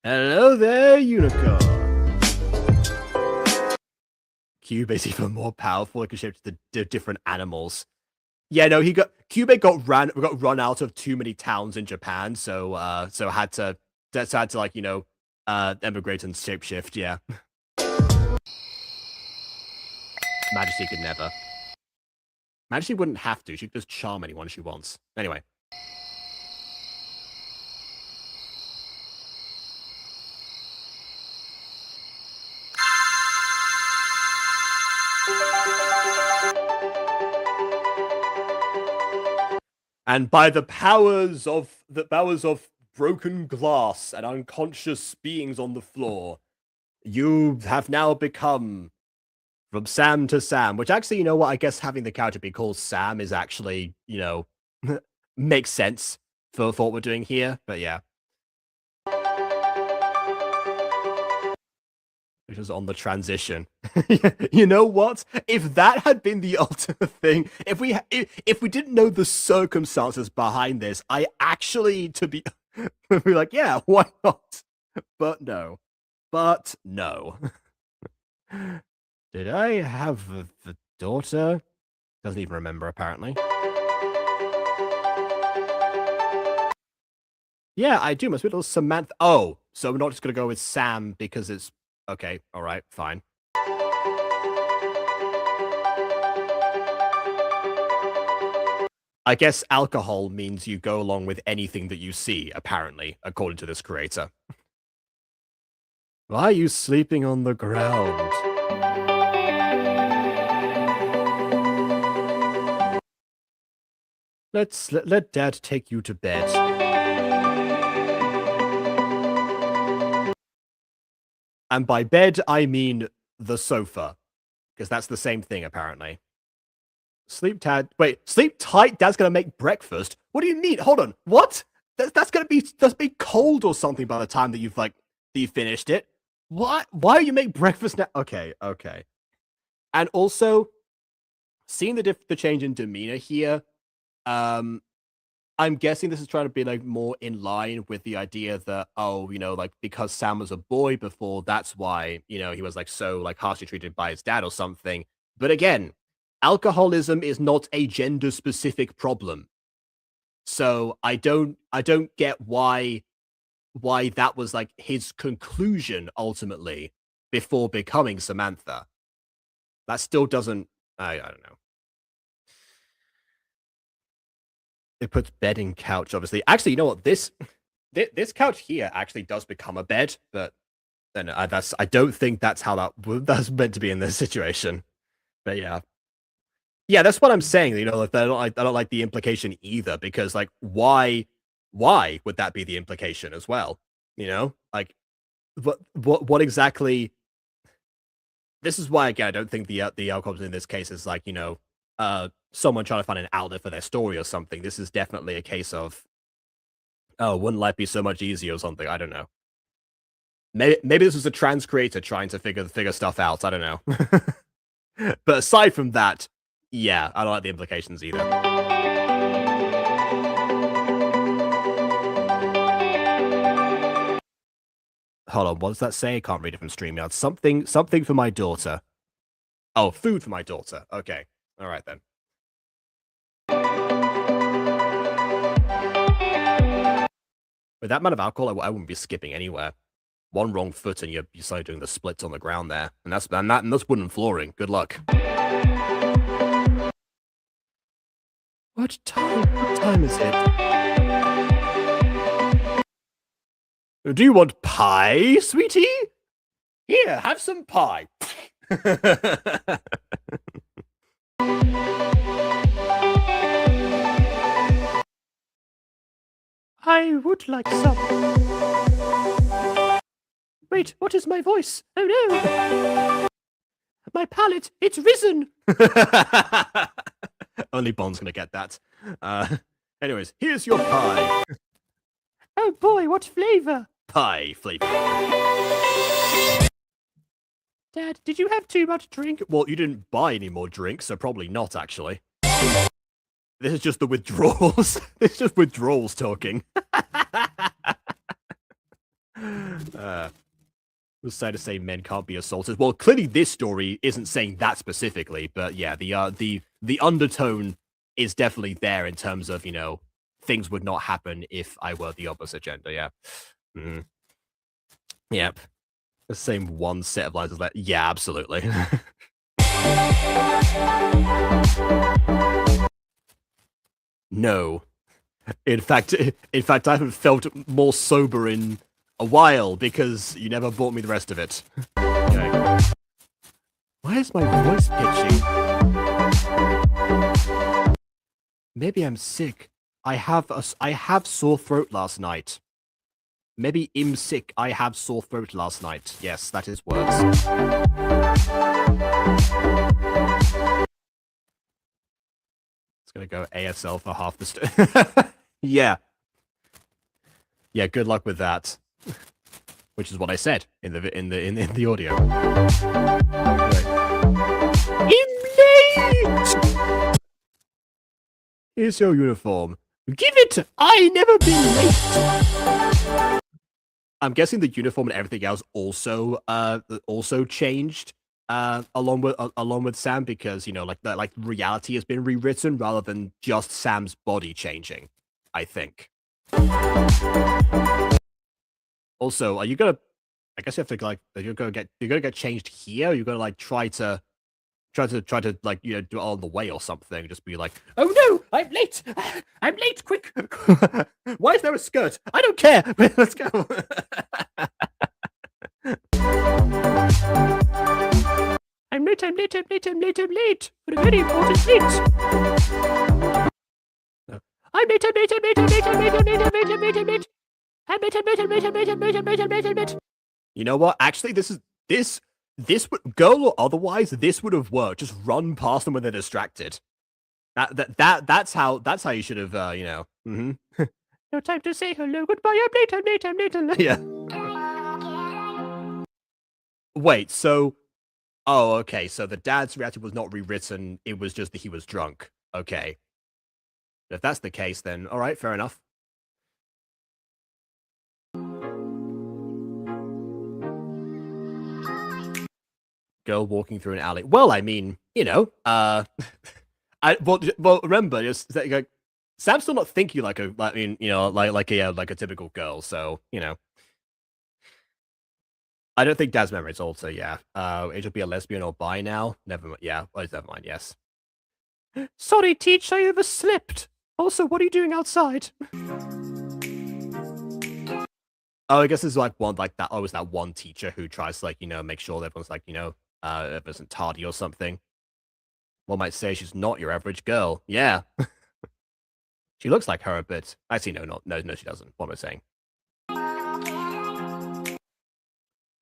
S1: Hello there, unicorn. Cube is even more powerful. It can shape to different animals. Yeah, no, Cube got run out of too many towns in Japan, so had to like emigrate and shapeshift. Yeah, Majesty could never. Majesty wouldn't have to. She could just charm anyone she wants. Anyway. And by the powers of broken glass and unconscious beings on the floor, you have now become from Sam to Sam. Which actually, you know what? I guess having the character be called Sam is actually, makes sense for what we're doing here. But yeah. Which was on the transition. You know what? If that had been the ultimate thing, if we didn't know the circumstances behind this, I actually be like, yeah, why not? But no. Did I have a daughter? Doesn't even remember apparently. Yeah, I do. My sweet little Samantha. Oh, so we're not just gonna go with Sam because it's okay. All right, fine. I guess alcohol means you go along with anything that you see, apparently, according to this creator. Why are you sleeping on the ground? Let Dad take you to bed. And by bed, I mean the sofa. Because that's the same thing, apparently. Sleep tight, Dad's gonna make breakfast? What do you mean? Hold on, what? That's gonna be cold or something by the time that you finished it. What? Why do you make breakfast now? Okay. And also, seeing the change in demeanor here, I'm guessing this is trying to be like more in line with the idea that, oh, like because Sam was a boy before, that's why, he was like so like harshly treated by his dad or something. But again, alcoholism is not a gender specific problem. So I don't get why that was like his conclusion ultimately before becoming Samantha. That still doesn't I don't know. It puts bed in couch, obviously. Actually, you know what? This couch here actually does become a bed, but then I don't think that's how that's meant to be in this situation. But yeah. Yeah, that's what I'm saying. Like I don't like the implication either, because like why would that be the implication as well? Like what exactly? This is why again I don't think the outcomes in this case is like someone trying to find an outlet for their story or something. This is definitely a case of, oh, wouldn't life be so much easier or something? I don't know. Maybe this was a trans creator trying to figure stuff out. I don't know. But aside from that, yeah, I don't like the implications either. Hold on, what does that say? I can't read it from StreamYard. Something for my daughter. Oh, food for my daughter. Okay. All right then. With that amount of alcohol, I wouldn't be skipping anywhere. One wrong foot and you start doing the splits on the ground there, and that's wooden flooring. Good luck. What time is it? Do you want pie, sweetie? Here, have some pie. I would like some. Wait, what is my voice? Oh no! My palate, it's risen! Only Bond's gonna get that. Anyways, here's your pie. Oh boy, what flavor? Pie flavor. Dad, did you have too much drink? Well, you didn't buy any more drinks, so probably not, actually. This is just the withdrawals. It's just withdrawals talking. Sad to say men can't be assaulted. Well, clearly this story isn't saying that specifically, but yeah, the undertone is definitely there in terms of, you know, things would not happen if I were the opposite gender. Yeah. Mm-hmm. Yep. The same one set of lines as that. Yeah, absolutely. No. In fact, I haven't felt more sober in a while because you never bought me the rest of it. Okay. Why is my voice pitchy? Maybe I'm sick. I have sore throat last night. Maybe I'm sick. I have sore throat last night. Yes, that is words. It's gonna go ASL for half the yeah. Yeah, good luck with that. Which is what I said in the audio. Right. Here's your uniform. Give it! I never been late! I'm guessing the uniform and everything else also changed along with Sam because, you know, like reality has been rewritten rather than just Sam's body changing, I think. Also, are you gonna, I guess you have to like you're gonna get changed here, or you're gonna like try to like, you know, do it on the way or something. Just be like, oh no, I'm late. I'm late. Quick. Why is there a skirt? I don't care. Let's go. I'm late. I'm late. I'm late. I'm late. I'm late. For a very important date. No. I'm late. I'm late. I'm late. I'm late. I'm late. I'm late. I'm late. I'm late. I'm late. I'm late. I'm late. I'm late. I'm late. I'm late. I'm late. I'm late. I'm late. You know what? Actually, this would, girl or otherwise, this would have worked. Just run past them when they're distracted. That's how you should have, you know. Mm-hmm. No time to say hello, goodbye. I'm late. I'm late. I'm late. I'm late. Yeah. Wait. So, oh, okay. So the dad's reaction was not rewritten. It was just that he was drunk. Okay. If that's the case, then all right, fair enough. Girl walking through an alley. Well, I mean, you know, well, remember, just like, Sam's still not thinking like a, I mean, you know, like a typical girl. So, you know, I don't think Dad's memory is also, yeah. It'll be a lesbian or bi now. Never mind. Yeah, never mind. Yes. Sorry, teach, I overslept. Also, what are you doing outside? Oh, I guess there's like one like that. Always that one teacher who tries to, like, you know, make sure that everyone's like, you know, isn't tardy or something. One might say she's not your average girl. Yeah. She looks like her a bit. Actually, no, she doesn't. What am I saying?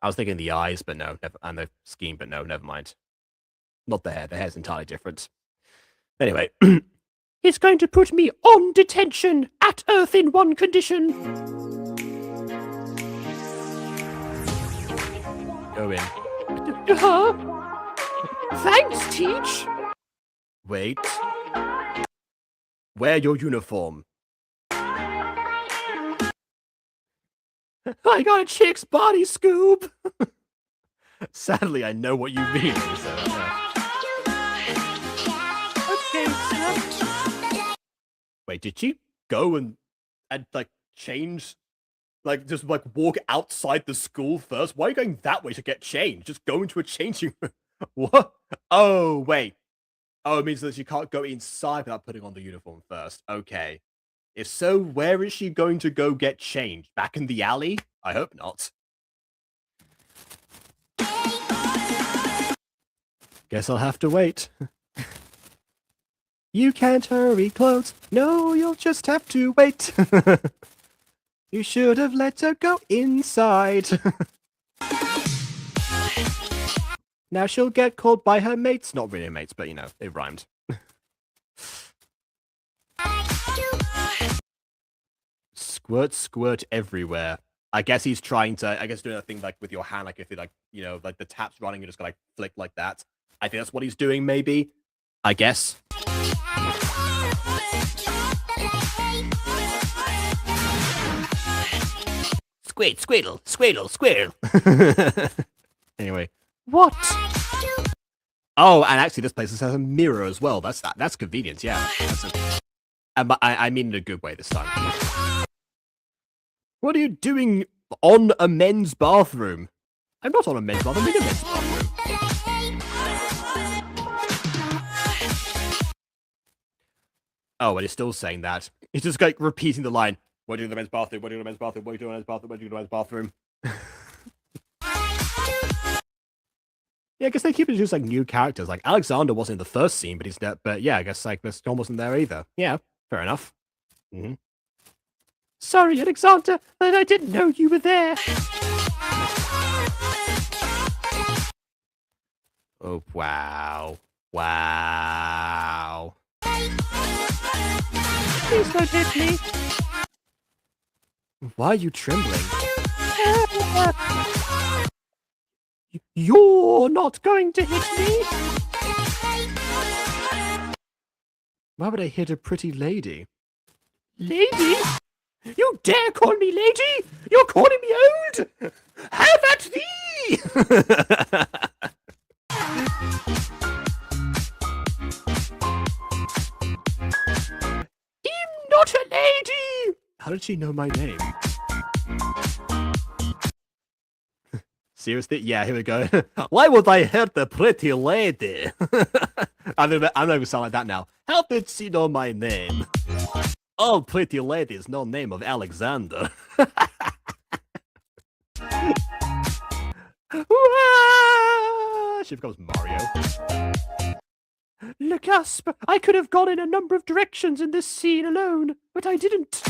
S1: I was thinking the eyes, but no, never, and the scheme, but no, never mind. Not the hair. The hair's entirely different. Anyway. It's going to put me on detention at Earth in one condition. Go in. Thanks, Teach. Wait. Wear your uniform. I got a chick's body scoop. Sadly, I know what you mean. So, okay, sir. Wait, did she go and like change? Like, just, like, walk outside the school first? Why are you going that way to get changed? Just go into a changing room. What? Oh, wait. Oh, it means that she can't go inside without putting on the uniform first. Okay. If so, where is she going to go get changed? Back in the alley? I hope not. Guess I'll have to wait. You can't hurry, clothes. No, you'll just have to wait. You should have let her go inside. Now she'll get called by her mates. Not really mates, but, you know, it rhymed. Squirt, squirt everywhere. I guess he's trying to, doing a thing like with your hand, like if you like, you know, like the tap's running, you just gotta like flick like that. I think that's what he's doing, maybe. I guess. Squid, squirtle, squirtle, squirrel. Anyway, what? Oh, and actually, this place has a mirror as well. That's convenient. Yeah, I mean in a good way this time. What are you doing on a men's bathroom? I'm not on a men's bathroom. I'm in a men's bathroom. Oh, and he's still saying that. He's just like repeating the line. What are you doing in the men's bathroom? What are you doing in the men's bathroom? What are you doing in the men's bathroom? What are you doing in the men's bathroom? Yeah, I guess they keep introducing like new characters. Like Alexander wasn't in the first scene, but he's there. But yeah, I guess like this Tom wasn't there either. Yeah, fair enough. Mm-hmm. Sorry, Alexander, that I didn't know you were there. Oh wow, wow. Please don't hit me. Why are you trembling? You're not going to hit me? Why would I hit a pretty lady? Lady? You dare call me lady? You're calling me old? Have at thee! I'm not a lady! How did she know my name? Seriously? Yeah, here we go. Why would I hurt the pretty lady? I'm not gonna sound like that now. How did she know my name? Oh, pretty ladies, no name of Alexander. She becomes Mario. Look, Asp, I could have gone in a number of directions in this scene alone, but I didn't.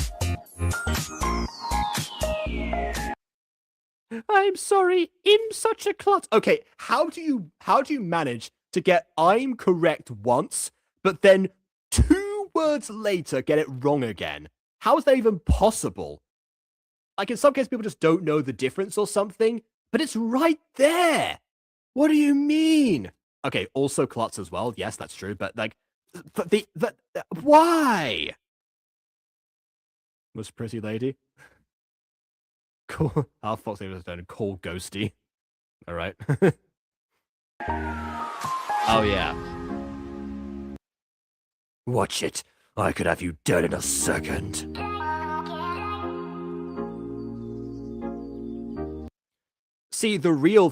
S1: I'm sorry, I'm such a klutz. Okay, how do you manage to get I'm correct once, but then 2 words later get it wrong again? How is that even possible? Like in some cases people just don't know the difference or something, but it's right there. What do you mean? Okay, also klutz as well. Yes, that's true, but like why? Was pretty lady? Cool. Our Fox name was done. Call Ghosty. All right. Oh yeah. Watch it. I could have you dead in a second. See, the real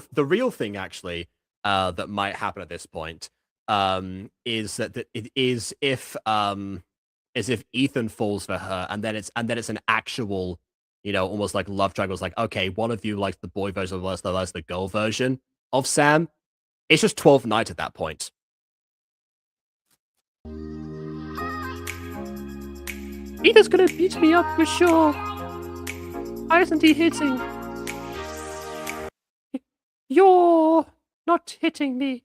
S1: thing actually that might happen at this point is that it is if Ethan falls for her and then it's an actual, you know, almost like love triangle. It's like, okay, one of you likes the boy version, of the likes the girl version of Sam. It's just 12th night at that point. Ethan's gonna beat me up for sure. Why isn't he hitting? You're not hitting me.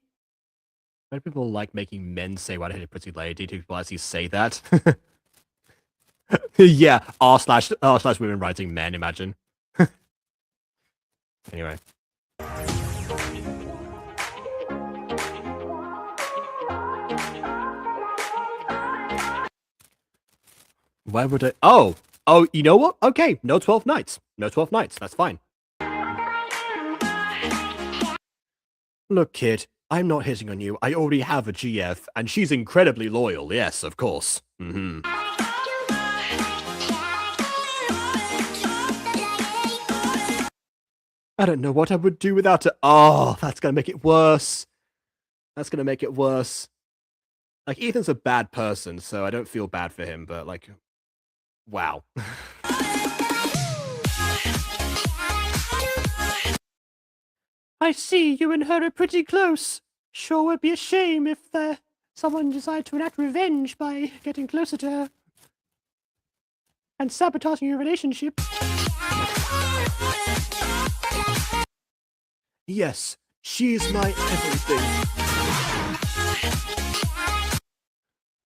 S1: Why do people like making men say why I hit a pretty lady? Do people actually say that? Yeah, r/women writing men, imagine. Anyway. Why would I? Oh, you know what? Okay, no 12 nights. No 12 nights. That's fine. Look, kid, I'm not hitting on you. I already have a GF, and she's incredibly loyal. Yes, of course. Mm-hmm. I don't know what I would do without her. Oh, that's gonna make it worse. That's gonna make it worse. Like, Ethan's a bad person, so I don't feel bad for him, but, like, wow. I see you and her are pretty close. Sure would be a shame if someone decided to enact revenge by getting closer to her and sabotaging your relationship. Yes, she's my everything.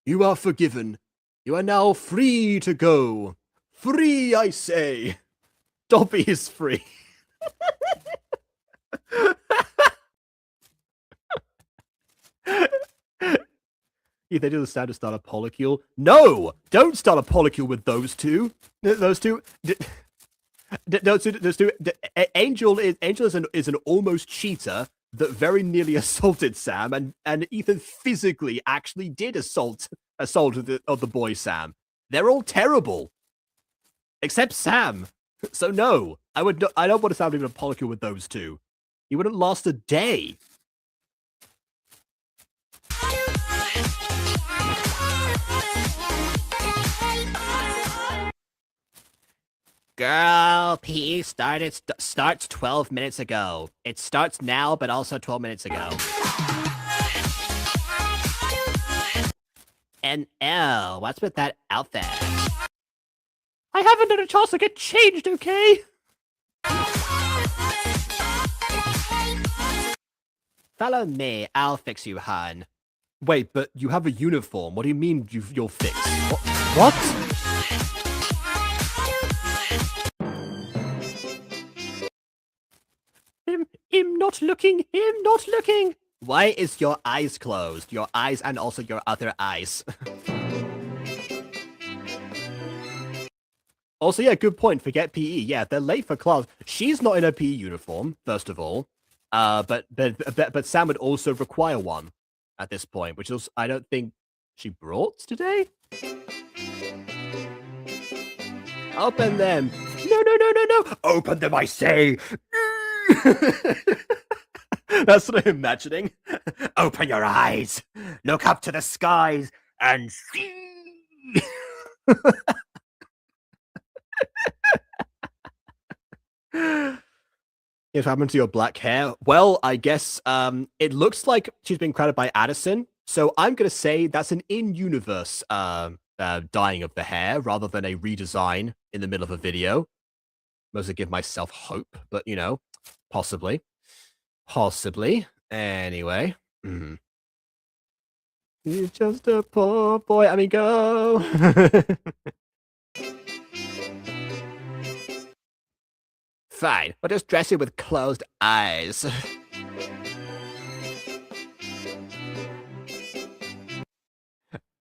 S1: You are forgiven. You are now free to go. Free, I say. Dobby is free. If they do the standard start a polycule. No! Don't start a polycule with those two. Those two. Angel is an almost cheater that very nearly assaulted Sam, and Ethan physically actually did assault the boy Sam. They're all terrible, except Sam. So no, I don't want to sound even a polycule with those two. He wouldn't last a day. Girl, PE starts 12 minutes ago. It starts now, but also 12 minutes ago. And L, what's with that outfit? I haven't had a chance to get changed, okay? Follow me, I'll fix you, hun. Wait, but you have a uniform. What do you mean you'll fix? What? I'm not looking. I'm not looking. Why is your eyes closed? Your eyes and also your other eyes. Also, yeah, good point. Forget PE. Yeah, they're late for class. She's not in a PE uniform, first of all. But Sam would also require one at this point, which is I don't think she brought today. Open them. No. Open them, I say. That's what I'm imagining. Open your eyes. Look up to the skies and see. If happened to your black hair? Well, I guess it looks like she's been credited by Addison. So I'm going to say that's an in-universe dyeing of the hair rather than a redesign in the middle of a video. Mostly give myself hope, but you know, possibly. Possibly. Anyway. Mm. You're just a poor boy. I mean, go. Fine, but just dress it with closed eyes.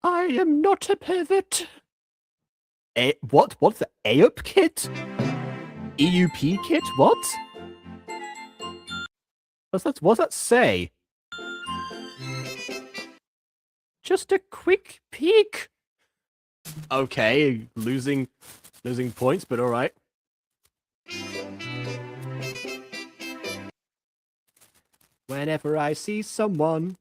S1: I am not a pervert. What? What's the AUP kit? EUP kit? What? What's that say? Just a quick peek. Okay, losing points, but all right. Whenever I see someone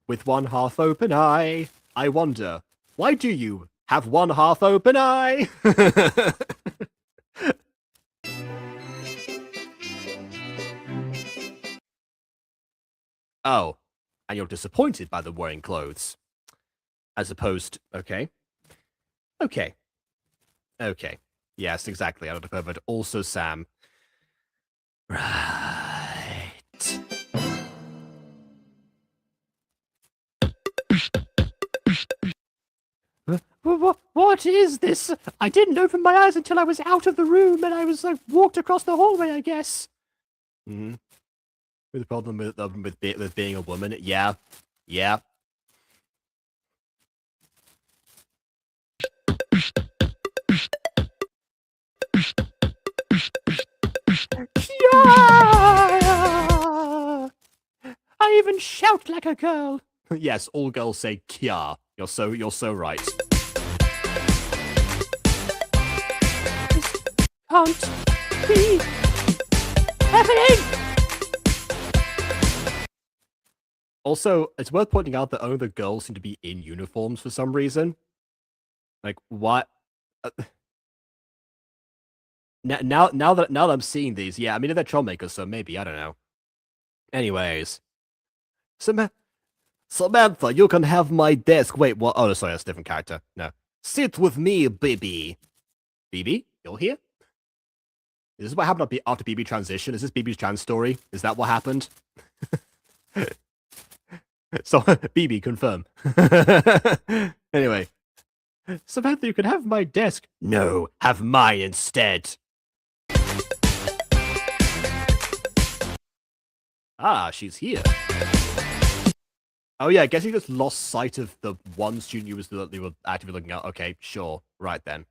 S1: with one half open eye, I wonder, why do you have one half open eye? Oh, and you're disappointed by the wearing clothes. As opposed to, okay. Yes, exactly. I would have covered also Sam. Right. What is this? I didn't open my eyes until I was out of the room and I was like walked across the hallway, I guess. Mm-hmm. With the problem with being a woman, yeah. Yeah. I even shout like a girl. Yes, all girls say Kya. You're so right. Can't be happening. Also, it's worth pointing out that only the girls seem to be in uniforms for some reason. Like, what? Now that I'm seeing these, yeah, I mean, they're trollmakers, so maybe, I don't know. Anyways. Samantha, you can have my desk. Wait, what? Oh, sorry, that's a different character. No. Sit with me, baby. BB, you're here? Is this what happened after BB transition? Is this BB's trans story? Is that what happened? So, BB, confirm. Anyway. Samantha, you can have my desk. No, have mine instead. Ah, she's here. Oh yeah, I guess you just lost sight of the one student you were actively looking at. Okay, sure. Right then.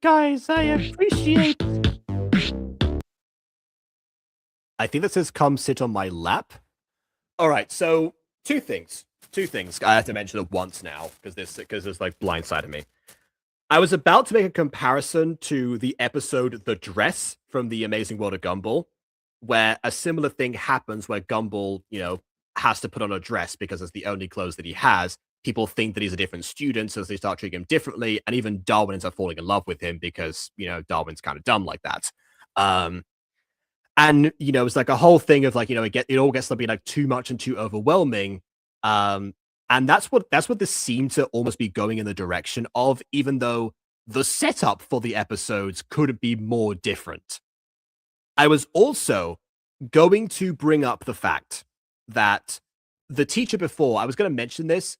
S2: guys. I appreciate.
S1: I think that says come sit on my lap. All right, so two things. Two things. I have to mention at once now because this like blindsided me. I was about to make a comparison to the episode The Dress from The Amazing World of Gumball, where a similar thing happens where Gumball, has to put on a dress because it's the only clothes that he has. People think that he's a different student, so they start treating him differently, and even Darwin ends up falling in love with him because, Darwin's kind of dumb like that. And it's like a whole thing of like it all gets to be like too much and too overwhelming, and that's what this seemed to almost be going in the direction of, even though the setup for the episodes couldn't be more different. I was also going to bring up the fact that the teacher before, I was going to mention this,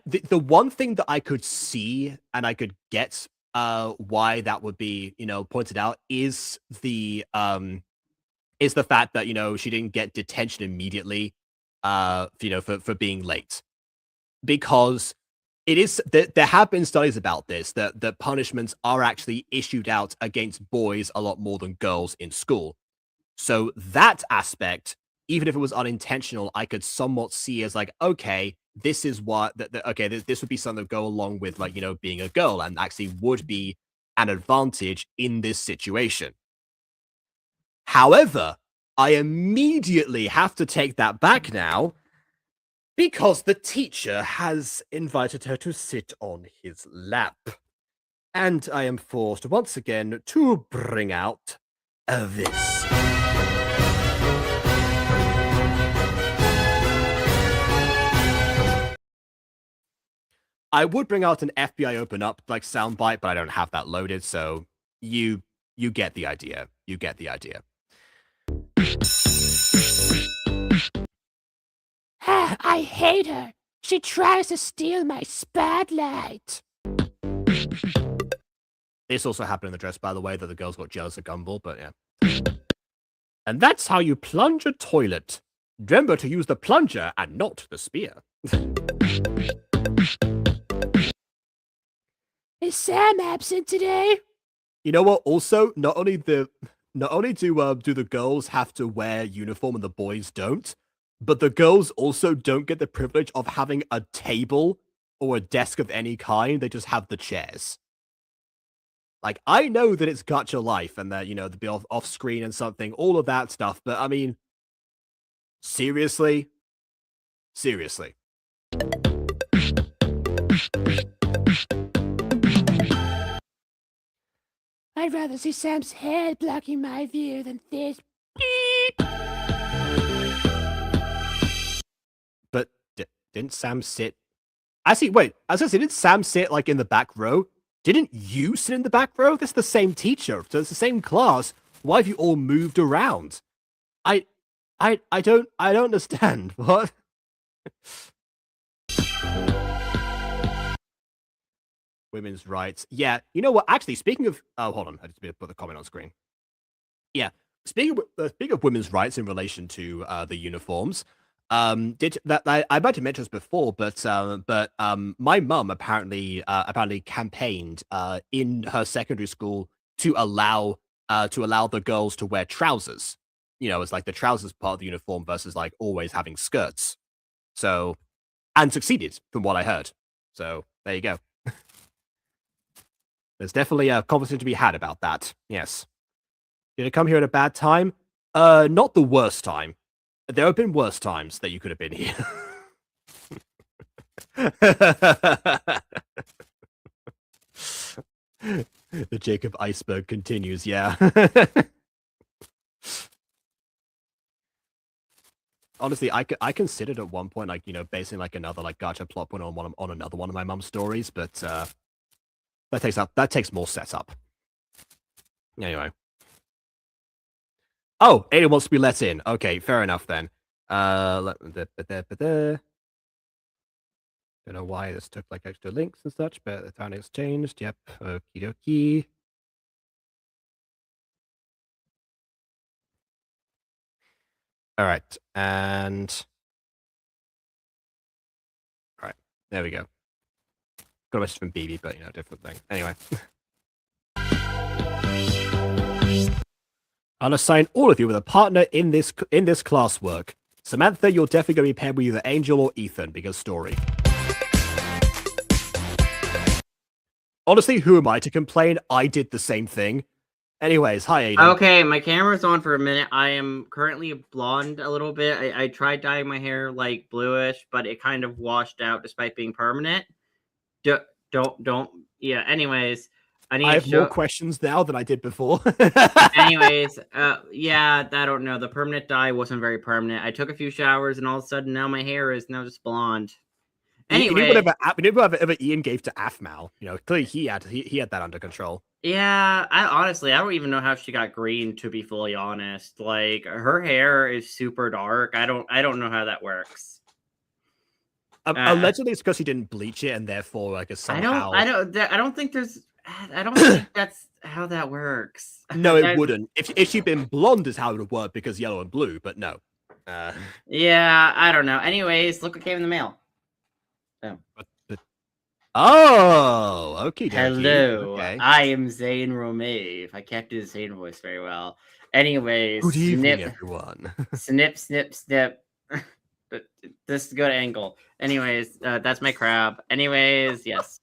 S1: the one thing that I could see and I could get why that would be pointed out is the fact that she didn't get detention immediately for being late, because it is there have been studies about this, that punishments are actually issued out against boys a lot more than girls in school. So that aspect, even if it was unintentional, I could somewhat see as like, okay, this is what okay, this would be something to go along with like being a girl, and actually would be an advantage in this situation. However, I immediately have to take that back now, because the teacher has invited her to sit on his lap. And I am forced once again to bring out this. I would bring out an FBI open up like soundbite, but I don't have that loaded, so you get the idea. You get the idea.
S2: I hate her. She tries to steal my spotlight.
S1: This also happened in The Dress, by the way, that the girls got jealous of Gumball, but yeah. And that's how you plunge a toilet. Remember to use the plunger and not the spear.
S2: Is Sam absent today?
S1: You know what? Also, not only do the girls have to wear uniform and the boys don't, but the girls also don't get the privilege of having a table or a desk of any kind. They just have the chairs. Like, I know that it's Gacha life and that, to be off screen and something, all of that stuff, but I mean, seriously? Seriously.
S2: I'd rather see Sam's head blocking my view than this.
S1: But didn't Sam sit? Actually, wait, I was gonna say, didn't Sam sit like in the back row? Didn't you sit in the back row? This is the same teacher, so it's the same class. Why have you all moved around? I don't understand. What? Women's rights. Yeah, you know what? Actually, speaking of, oh, hold on, I just put the comment on screen. Yeah, speaking of women's rights in relation to the uniforms, did that I might have mentioned this before, but my mum apparently campaigned in her secondary school to allow the girls to wear trousers. It's like the trousers part of the uniform versus like always having skirts. So, and succeeded from what I heard. So there you go. There's definitely a conversation to be had about that. Yes. Did it come here at a bad time? Not the worst time. There have been worse times that you could have been here. The Jacob iceberg continues, yeah. Honestly, I considered at one point, like, basing like another like Gacha plot point on another one of my mum's stories, but that takes more setup. Anyway. Oh, Ada wants to be let in. Okay, fair enough then. Don't know why this took like extra links and such, but the time has changed. Yep. Okie dokie. All right, and all right, there we go. Got a message from BB, but different thing. Anyway. I'll assign all of you with a partner in this classwork. Samantha, you're definitely going to be paired with either Angel or Ethan because story. Honestly, who am I to complain? I did the same thing. Anyways, hi Aiden.
S3: Okay, my camera's on for a minute. I am currently blonde a little bit. I tried dyeing my hair like bluish, but it kind of washed out despite being permanent. Don't. Yeah. Anyways,
S1: I have more questions now than I did before.
S3: Anyways, yeah, I don't know. The permanent dye wasn't very permanent. I took a few showers, and all of a sudden, now my hair is now just blonde. Anyway,
S1: you knew whatever Ian gave to Afmal. You know, clearly he had that under control.
S3: Yeah, I don't even know how she got green, to be fully honest. Like, her hair is super dark. I don't know how that works.
S1: Allegedly, it's because she didn't bleach it, and therefore, like, somehow.
S3: I don't think that's how that works.
S1: No, it wouldn't. If she'd been blonde, is how it would work because yellow and blue. But no.
S3: Yeah, I don't know. Anyways, look what came in the mail.
S1: Oh, okay.
S3: Hello,
S1: okay.
S3: I am Zane Romay. If I can't do the Zane voice very well. Anyways,
S1: good evening, everyone.
S3: Snip. This is a good angle. Anyways, that's my crab. Anyways, yes,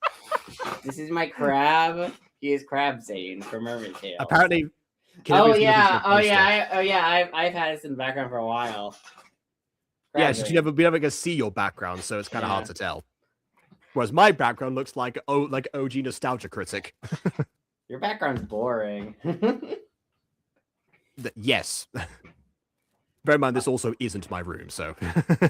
S3: this is my crab. He is Crab Zane from Mermaid Tale.
S1: Apparently.
S3: I've had this in the background for a while.
S1: Yeah, we never get to see your background, so it's kind of hard to tell. Whereas my background looks like OG nostalgia critic.
S3: Your background's boring.
S1: Yes. Bear in mind, this also isn't my room, so.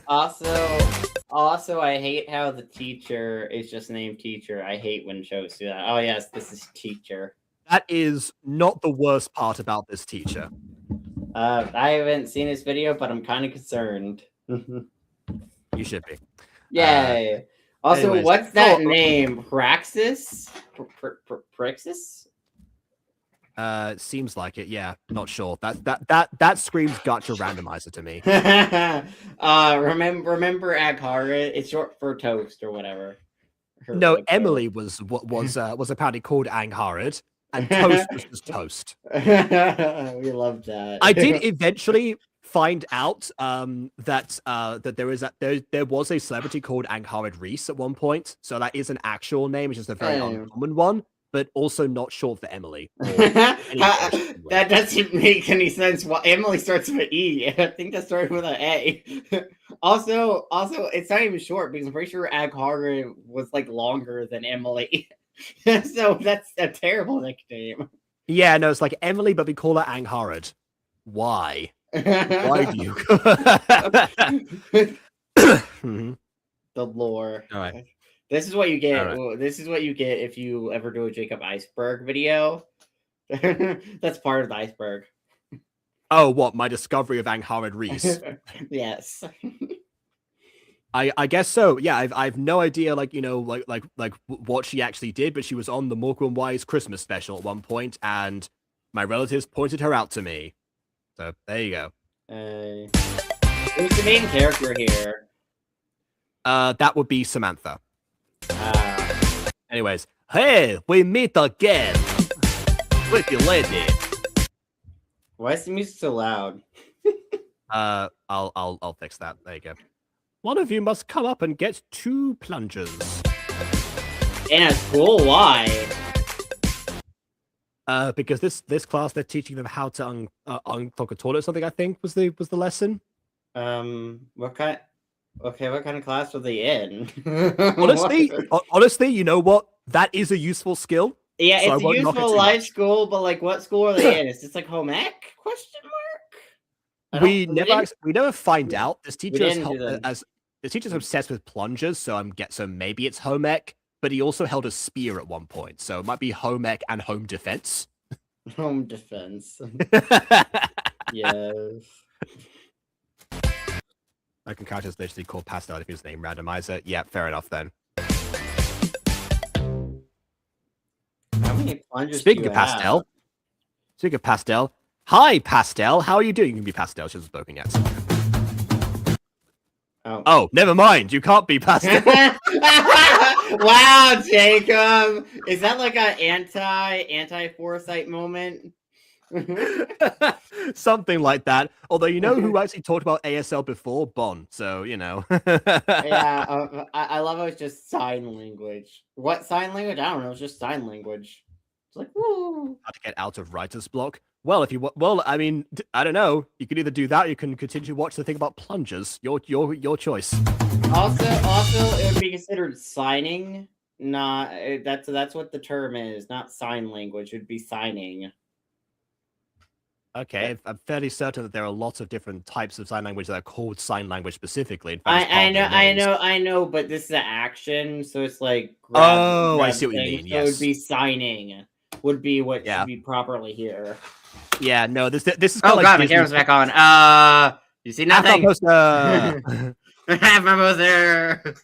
S3: Also, I hate how the teacher is just named teacher. I hate when shows do that. Oh yes, this is teacher.
S1: That is not the worst part about this teacher.
S3: I haven't seen this video, but I'm kind of concerned.
S1: You should be.
S3: Yay. Also, anyways, what's that name? Praxis? Praxis?
S1: Seems like it. Yeah, not sure. That screams Gacha randomizer to me.
S3: Remember Aghara? It's short for toast or whatever.
S1: No, Emily was apparently called Angharad, and toast was just toast.
S3: We loved that.
S1: I did eventually find out that there was a celebrity called Angharad Reese at one point, so that is an actual name. It's just a very uncommon one, but also not short for Emily.
S3: That doesn't make any sense. Well, Emily starts with E. I think that started with an A. Also, it's not even short because I'm pretty sure Aghara was like longer than Emily. So that's a terrible nickname.
S1: Yeah, no, it's like Emily, but we call her Angharad. Why? Why do you?
S3: The lore.
S1: All right.
S3: This is what you get. Right. This is what you get if you ever do a Jacob Iceberg video. That's part of the iceberg.
S1: Oh, what? My discovery of Angharad Reese.
S3: Yes.
S1: I guess so. Yeah, I've no idea, like what she actually did, but she was on the Morgan Wise Christmas special at one point, and my relatives pointed her out to me. So there you go.
S3: Who's the main character here?
S1: That would be Samantha. Anyways, hey, we meet again. Pretty lady.
S3: Why is the music so loud?
S1: I'll fix that. There you go. One of you must come up and get 2 plungers.
S3: In a school? Why?
S1: Because this class they're teaching them how to unclog a toilet or something. I think was the lesson.
S3: What kind of class were they in?
S1: honestly, you know what? That is a useful skill.
S3: Yeah, so it's a useful life school, but like, what school are they in? Is this like home ec? Question mark.
S1: We never find out. This teacher the teacher's obsessed with plungers, so maybe it's home ec. But he also held a spear at one point, so it might be home ec and home defense.
S3: Home defense. Yes.
S1: My character is literally called Pastel if his name randomizer. Yeah, fair enough then.
S3: How many plungers
S1: Speaking of Pastel, hi Pastel, how are you doing? You can be Pastel, she hasn't spoken yet. Oh, never mind. You can't be Pastel.
S3: Wow, Jacob. Is that like an anti-foresight moment?
S1: Something like that. Although you know who actually talked about ASL before? Bon. So you know.
S3: Yeah, I love how it's just sign language. What sign language? I don't know. It's just sign language. It's like, woo.
S1: How to get out of writer's block? Well, if you well, I mean, I don't know. You can either do that, or you can continue to watch the thing about plungers. Your choice.
S3: Also, it would be considered signing. Not that's what the term is. Not sign language. It would be signing.
S1: Okay, I'm fairly certain that there are lots of different types of sign language that are called sign language specifically. In fact,
S3: I know, but this is an action, so it's like
S1: I see what you mean.
S3: So
S1: Yes,
S3: it would be signing. Would be what should be properly here.
S1: Yeah, no, this is.
S3: Oh god, my camera's back on. You see nothing? Half my poster.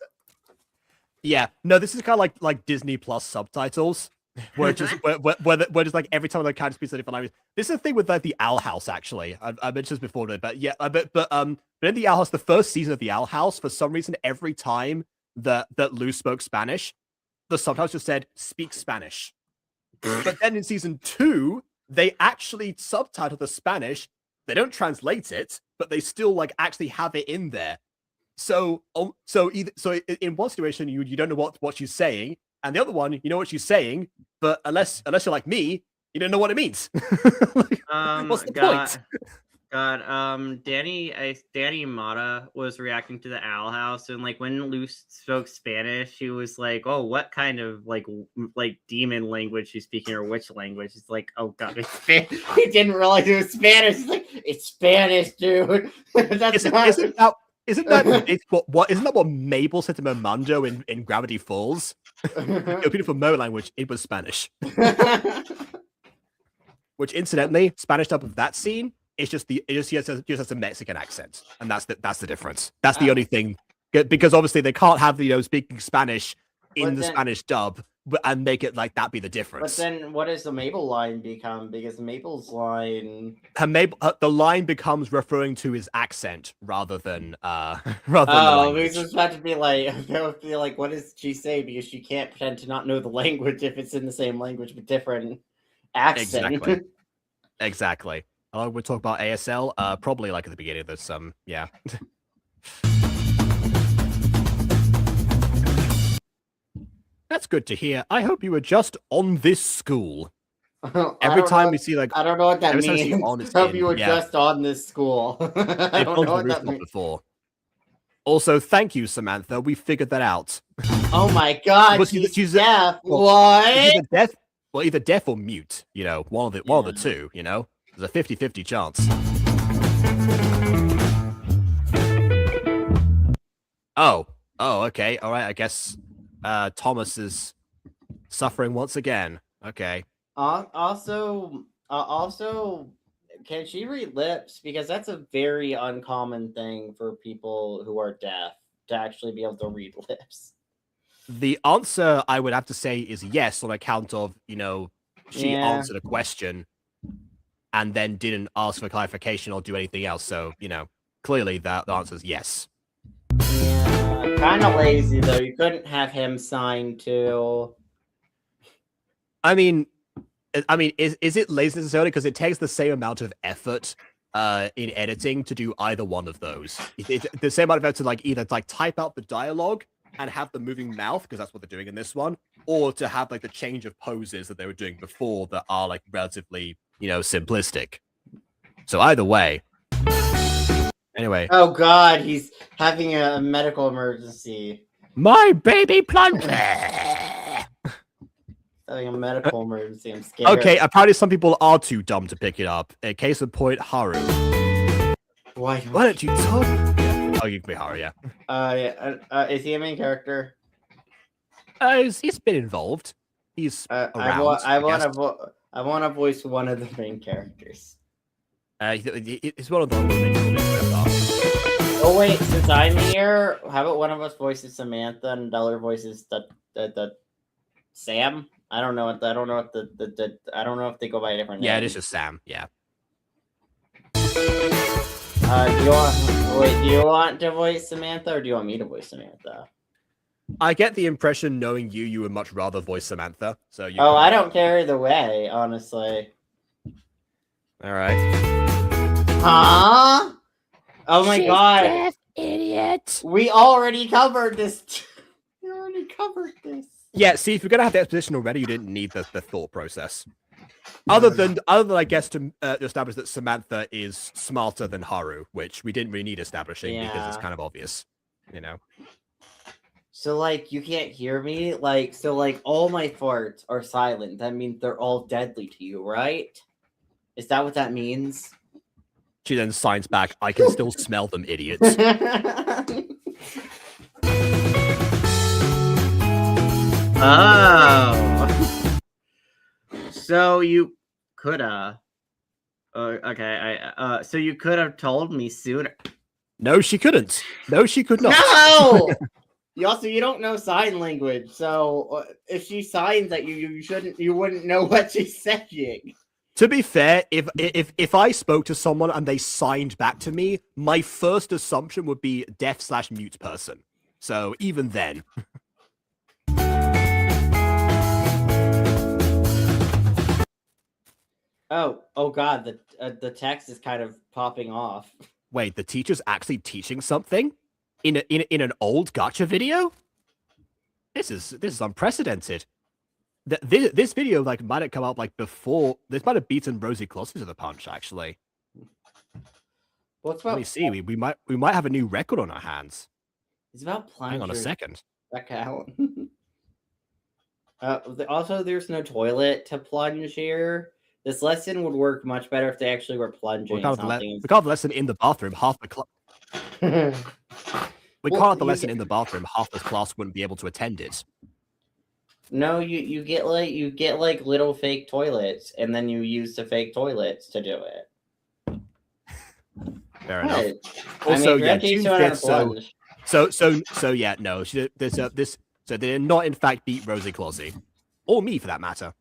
S1: Yeah, no, this is kind of like Disney Plus subtitles, where just where just like every time they kind of speak a different language. This is the thing with like the Owl House. Actually, I mentioned this before, but yeah, but in the Owl House, the first season of the Owl House, for some reason, every time that Lou spoke Spanish, the subtitles just said "speak Spanish." But then in season 2, they actually subtitle the Spanish. They don't translate it, but they still like actually have it in there. So in one situation you don't know what she's saying, and the other one you know what she's saying, but unless you're like me, you don't know what it means. Like, what's the point?
S3: Danny Mata was reacting to the Owl House, and like when Lou spoke Spanish, he was like, "Oh, what kind of like demon language she's speaking, or which language?" He's like, "Oh god, it's Spanish." He didn't realize it was Spanish. He's like, "It's Spanish, dude."
S1: Isn't that what Mabel said to Momondo in Gravity Falls? Your beautiful Mo language, it was Spanish. Which incidentally, Spanish dub of that scene. It's just has a Mexican accent, and that's the difference. That's the only thing, because obviously they can't have speaking Spanish in the Spanish dub, and make it like that be the difference.
S3: But then, what does the Mabel line become? Because Mabel's line,
S1: the line becomes referring to his accent rather than
S3: because it's about to be like, what does she say? Because she can't pretend to not know the language if it's in the same language but different accent.
S1: Exactly. We'll talk about ASL, probably like at the beginning of this, yeah. That's good to hear. I hope you were just on this school. Every time we see like...
S3: I don't know what that means. I hope you were just on this school. I don't know what that means.
S1: Before. Also, thank you, Samantha. We figured that out.
S3: Oh my god, she's deaf. What?
S1: Either deaf or mute, you know, one of the two, you know? There's a 50-50 chance. Oh, okay. All right. I guess Thomas is suffering once again. Okay.
S3: Also, can she read lips? Because that's a very uncommon thing for people who are deaf to actually be able to read lips.
S1: The answer I would have to say is yes, on account of, you know, she answered a question and then didn't ask for clarification or do anything else. So, you know, clearly the answer is yes.
S3: Yeah, kind of lazy, though. You couldn't have him sign too.
S1: I mean, is it lazy necessarily? Because it takes the same amount of effort in editing to do either one of those. It's the same amount of effort to like either like type out the dialogue and have the moving mouth, because that's what they're doing in this one, or to have like the change of poses that they were doing before that are like relatively, you know, simplistic. So either way. Anyway.
S3: Oh god, he's having a medical emergency.
S2: My baby plunger!
S3: Having a medical emergency, I'm scared.
S1: Okay, apparently some people are too dumb to pick it up. A case in point, Haru.
S3: Why
S1: don't you talk? Oh, you can be Haru, yeah.
S3: Is he a main character?
S1: He's been involved. He's around,
S3: I want to voice one of the main characters.
S1: He's one of the main characters.
S3: Oh wait, since I'm here, how about one of us voices Samantha and the other voices the Sam? I don't know if they go by a different name.
S1: Yeah, it is just Sam. Yeah.
S3: Do you want to voice Samantha, or do you want me to voice Samantha?
S1: I get the impression, knowing you would much rather voice Samantha. So you.
S3: I don't care either way, honestly.
S1: All right.
S3: Huh? Oh my
S2: She's
S3: god.
S2: deaf, idiot.
S3: We already covered this. We already covered this.
S1: Yeah, see, if you're gonna have the exposition already, you didn't need the thought process. Other than I guess to establish that Samantha is smarter than Haru, which we didn't really need establishing because it's kind of obvious, you know.
S3: So like you can't hear me, like all my farts are silent. That means they're all deadly to you, right? Is that what that means?
S1: She then signs back, I can still smell them, idiots.
S3: Oh. So you coulda. Okay, so you could have told me sooner.
S1: No, she couldn't. No, she could not.
S3: No! You don't know sign language, so if she signs at you, you wouldn't know what she's saying.
S1: To be fair, if I spoke to someone and they signed back to me, my first assumption would be deaf/mute person. So even then.
S3: Oh god, the text is kind of popping off.
S1: Wait, the teacher's actually teaching something in an old Gacha video? This is unprecedented. This video like might have come out like before. This might have beaten Rosie closer to the punch, actually.
S3: What's about?
S1: Let me see. We might have a new record on our hands.
S3: It's about plunger.
S1: Hang on a second.
S3: That count. Also, there's no toilet to plunge here. This lesson would work much better if they actually were plunging.
S1: We can't have the lesson in the bathroom. Half the class. We can't have the lesson in the bathroom. Half the class wouldn't be able to attend it.
S3: No, you get like little fake toilets, and then you use the fake toilets to do it.
S1: Fair enough.
S3: Also,
S1: yeah, June 5th, so yeah, no. So they did not in fact beat Rosie Closey, or me for that matter.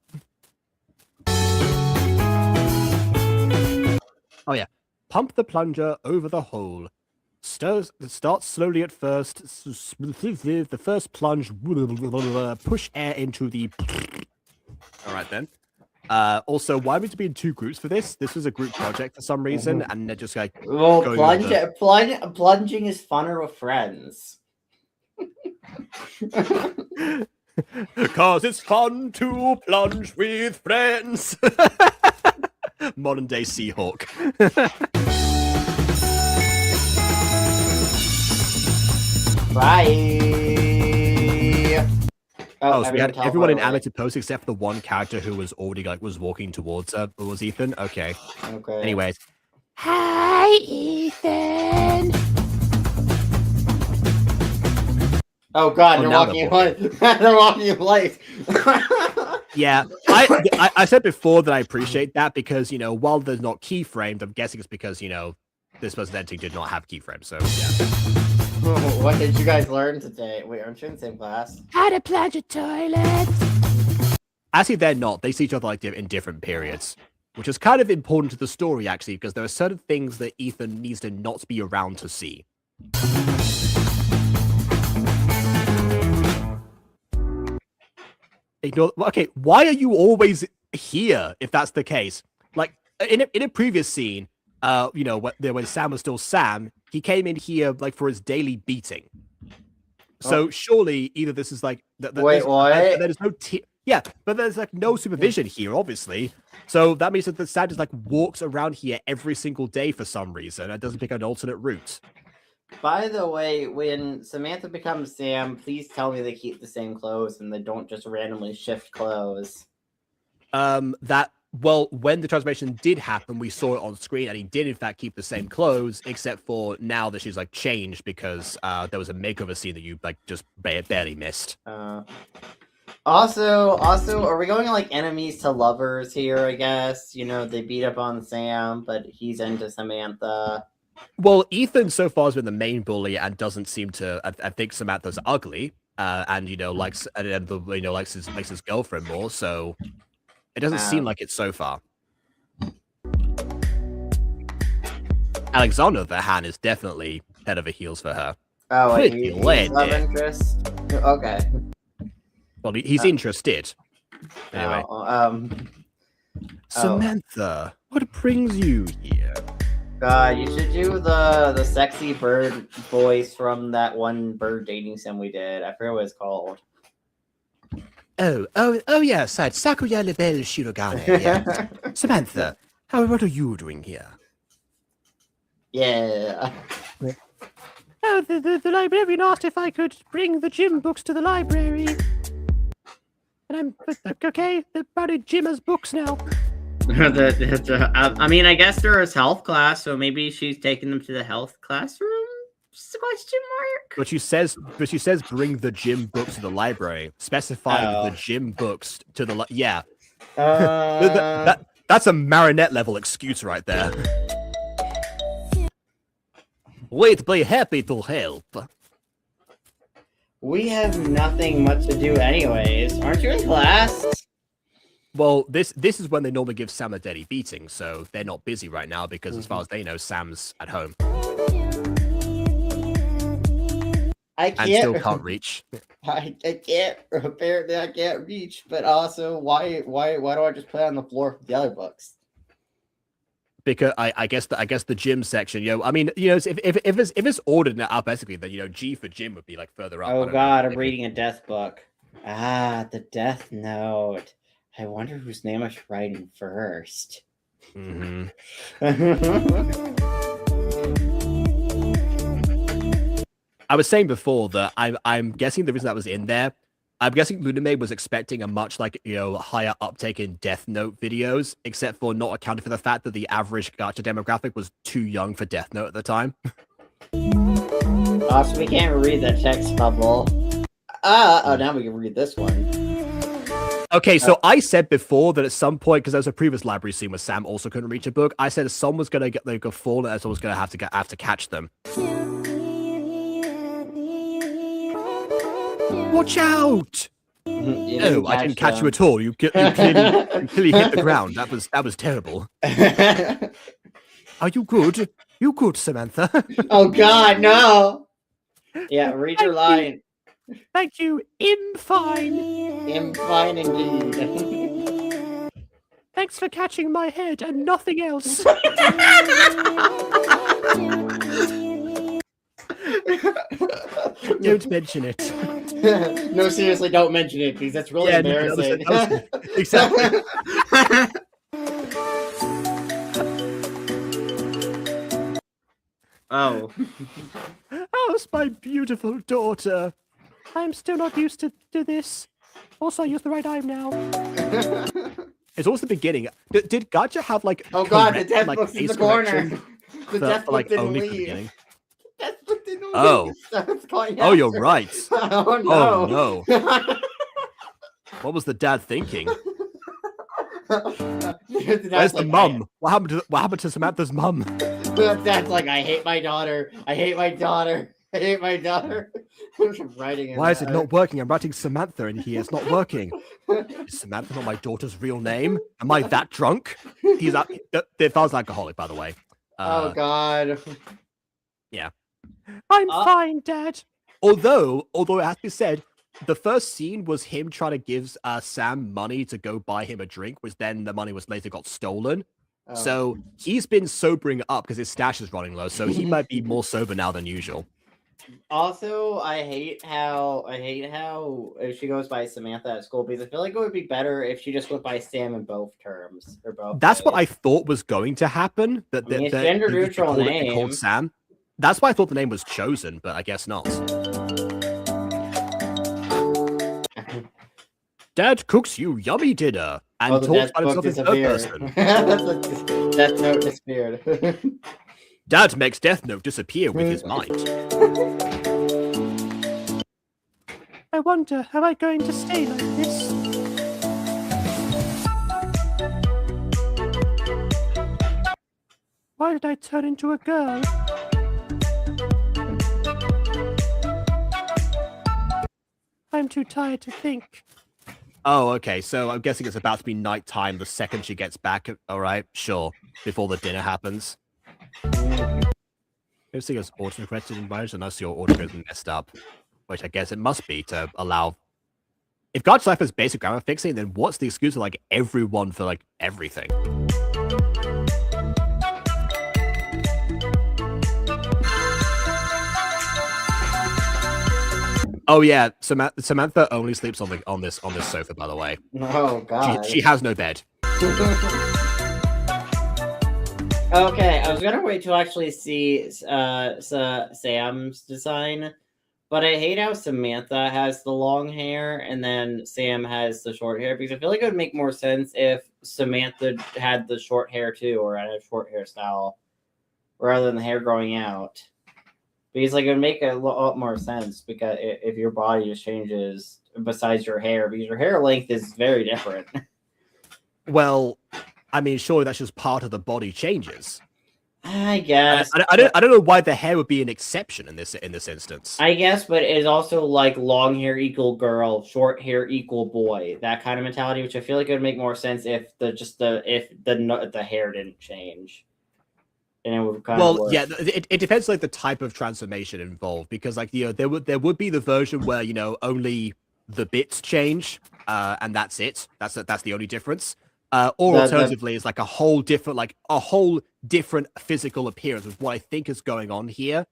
S1: Oh yeah, pump the plunger over the hole. Start slowly at first. The first plunge. Push air into the. All right then. Also, why would we be in two groups for this? This was a group project for some reason, and they're just like.
S3: Well, plunging is funner with friends.
S1: Because it's fun to plunge with friends. Modern day Seahawk.
S3: Bye.
S1: So we had everyone in animated pose except for the one character who was already was walking towards her. Was Ethan? Okay.
S3: Okay.
S1: Anyways.
S2: Hi, Ethan.
S3: Oh god, they're walking in place. They're walking in place.
S1: Yeah, I said before that I appreciate that because, you know, while there's not keyframes, I'm guessing it's because, you know, this person's editing did not have keyframes, so yeah.
S3: What did you guys learn today? Wait, aren't you in the same class?
S2: How to plunge a toilet.
S1: Actually, they're not. They see each other like in different periods, which is kind of important to the story, actually, because there are certain things that Ethan needs to not be around to see. Ignore. Okay, why are you always here if that's the case? Like in a previous scene, you know, when Sam was still Sam, he came in here like for his daily beating. So surely either this is like
S3: wait, what?
S1: There's no yeah, but there's like no supervision here, obviously. So that means that the Sam just like walks around here every single day for some reason and doesn't pick an alternate route.
S3: By the way, when Samantha becomes Sam, please tell me they keep the same clothes and they don't just randomly shift clothes.
S1: Well, when the transformation did happen, we saw it on screen, and he did in fact keep the same clothes, except for now that she's like changed because there was a makeover scene that you like just barely missed.
S3: Also, are we going like enemies to lovers here? I guess, you know, they beat up on Sam, but he's into Samantha.
S1: Well, Ethan so far has been the main bully and doesn't seem to. I think Samantha's ugly, and you know likes his girlfriend more. So it doesn't seem like it so far. Alexander, on the other hand, is definitely head over heels for her.
S3: Oh, he's love interest. Okay.
S1: Well, he's interested. Anyway. Samantha, what brings you here?
S3: God, you should do the sexy bird voice from that one bird dating sim we did. I forget what it's called.
S1: Oh, yes, right. Sakuya Level Shirogane, yes. Samantha, what are you doing here?
S3: Yeah.
S2: Oh, the librarian asked if I could bring the gym books to the library. And okay, the bloody gym has books now.
S3: I mean, I guess there is health class, so maybe she's taking them to the health classroom? Question mark?
S1: But she says bring the gym books to the library, specifying the gym books to the yeah. That's a Marinette level excuse right there. We'd be happy to help.
S3: We have nothing much to do anyways. Aren't you in class?
S1: Well, this is when they normally give Sam a deadly beating, so they're not busy right now because as far as they know, Sam's at home.
S3: I can't,
S1: and still can't reach.
S3: I can't. Apparently, I can't reach. But also, why do I just play on the floor with the other books?
S1: Because I guess the gym section, I mean, if it's ordered alphabetically, then G for gym would be like further up.
S3: Oh God, I'm reading a death book. Ah, the Death Note. I wonder whose name I should write in first.
S1: Mm-hmm. I was saying before that I'm guessing the reason that was in there, I'm guessing Luname was expecting a much higher uptake in Death Note videos, except for not accounting for the fact that the average gacha demographic was too young for Death Note at the time.
S3: Also, we can't read the text bubble. Oh, now we can read this one.
S1: Okay, so I said before that at some point, because there was a previous library scene where Sam also couldn't reach a book, I said someone was gonna go fall and someone was gonna have to catch them. Watch out! No, I didn't catch you at all. You clearly hit the ground. That was terrible. Are you good? You good, Samantha?
S3: Oh God, no! Yeah, read your line.
S2: Thank you. Fine.
S3: Fine indeed.
S2: Thanks for catching my head and nothing else.
S1: Don't mention it.
S3: No, seriously, don't mention it because that's really embarrassing.
S1: Exactly.
S3: Oh.
S2: How's my beautiful daughter? I'm still not used to this. Also, I use the right arm now.
S1: It's always the beginning. Did Gacha have
S3: Oh God, the death book's in the corner. The death book didn't leave.
S1: Oh, you're right.
S3: Oh no.
S1: Oh no. What was the dad thinking? Where's the mum? What happened to Samantha's mum?
S3: Dad's like, I hate my daughter. I hate my daughter. I hate my daughter.
S1: Why is it not working? I'm writing Samantha in here. It's not working. Is Samantha not my daughter's real name? Am I that drunk? Their father's alcoholic, by the way.
S3: Oh God.
S1: Yeah.
S2: I'm fine, Dad.
S1: Although it has to be said, the first scene was him trying to give Sam money to go buy him a drink, which then the money was later got stolen. Oh. So he's been sobering up because his stash is running low. So he might be more sober now than usual.
S3: Also, I hate how she goes by Samantha at school because I feel like it would be better if she just went by Sam in both terms or both.
S1: That's what I thought was going to happen. That
S3: it's gender neutral name.
S1: Called Sam. That's why I thought the name was chosen, but I guess not. Dad cooks you yummy dinner and talks about himself in third person.
S3: Death Note disappeared.
S1: Dad makes Death Note disappear with his mind.
S2: I wonder, am I going to stay like this? Why did I turn into a girl? I'm too tired to think.
S1: Oh, okay. So I'm guessing it's about to be nighttime the second she gets back. All right, sure. Before the dinner happens. Everything is auto-corrected in English unless your auto is messed up. Which I guess it must be to allow if Gacha Life is basic grammar fixing, then what's the excuse for like everyone for like everything? Oh yeah, Samantha only sleeps on this sofa, by the way.
S3: Oh god.
S1: She has no bed.
S3: Okay, I was gonna wait to actually see Sam's design, but I hate how Samantha has the long hair and then Sam has the short hair, because I feel like it would make more sense if Samantha had the short hair too, or had a short hairstyle rather than the hair growing out. Because like it would make a lot more sense, because if your body just changes besides your hair, because your hair length is very different.
S1: Well, I mean, surely that's just part of the body changes.
S3: I guess.
S1: I don't know why the hair would be an exception in this instance.
S3: I guess, but it's also like long hair equal girl, short hair equal boy, that kind of mentality, which I feel like it would make more sense if the hair didn't change. And it would kind of work.
S1: Yeah, it depends like the type of transformation involved, because like there would be the version where only the bits change, and that's it. That's the only difference. Or alternatively, it's like a whole different physical appearance, is what I think is going on here.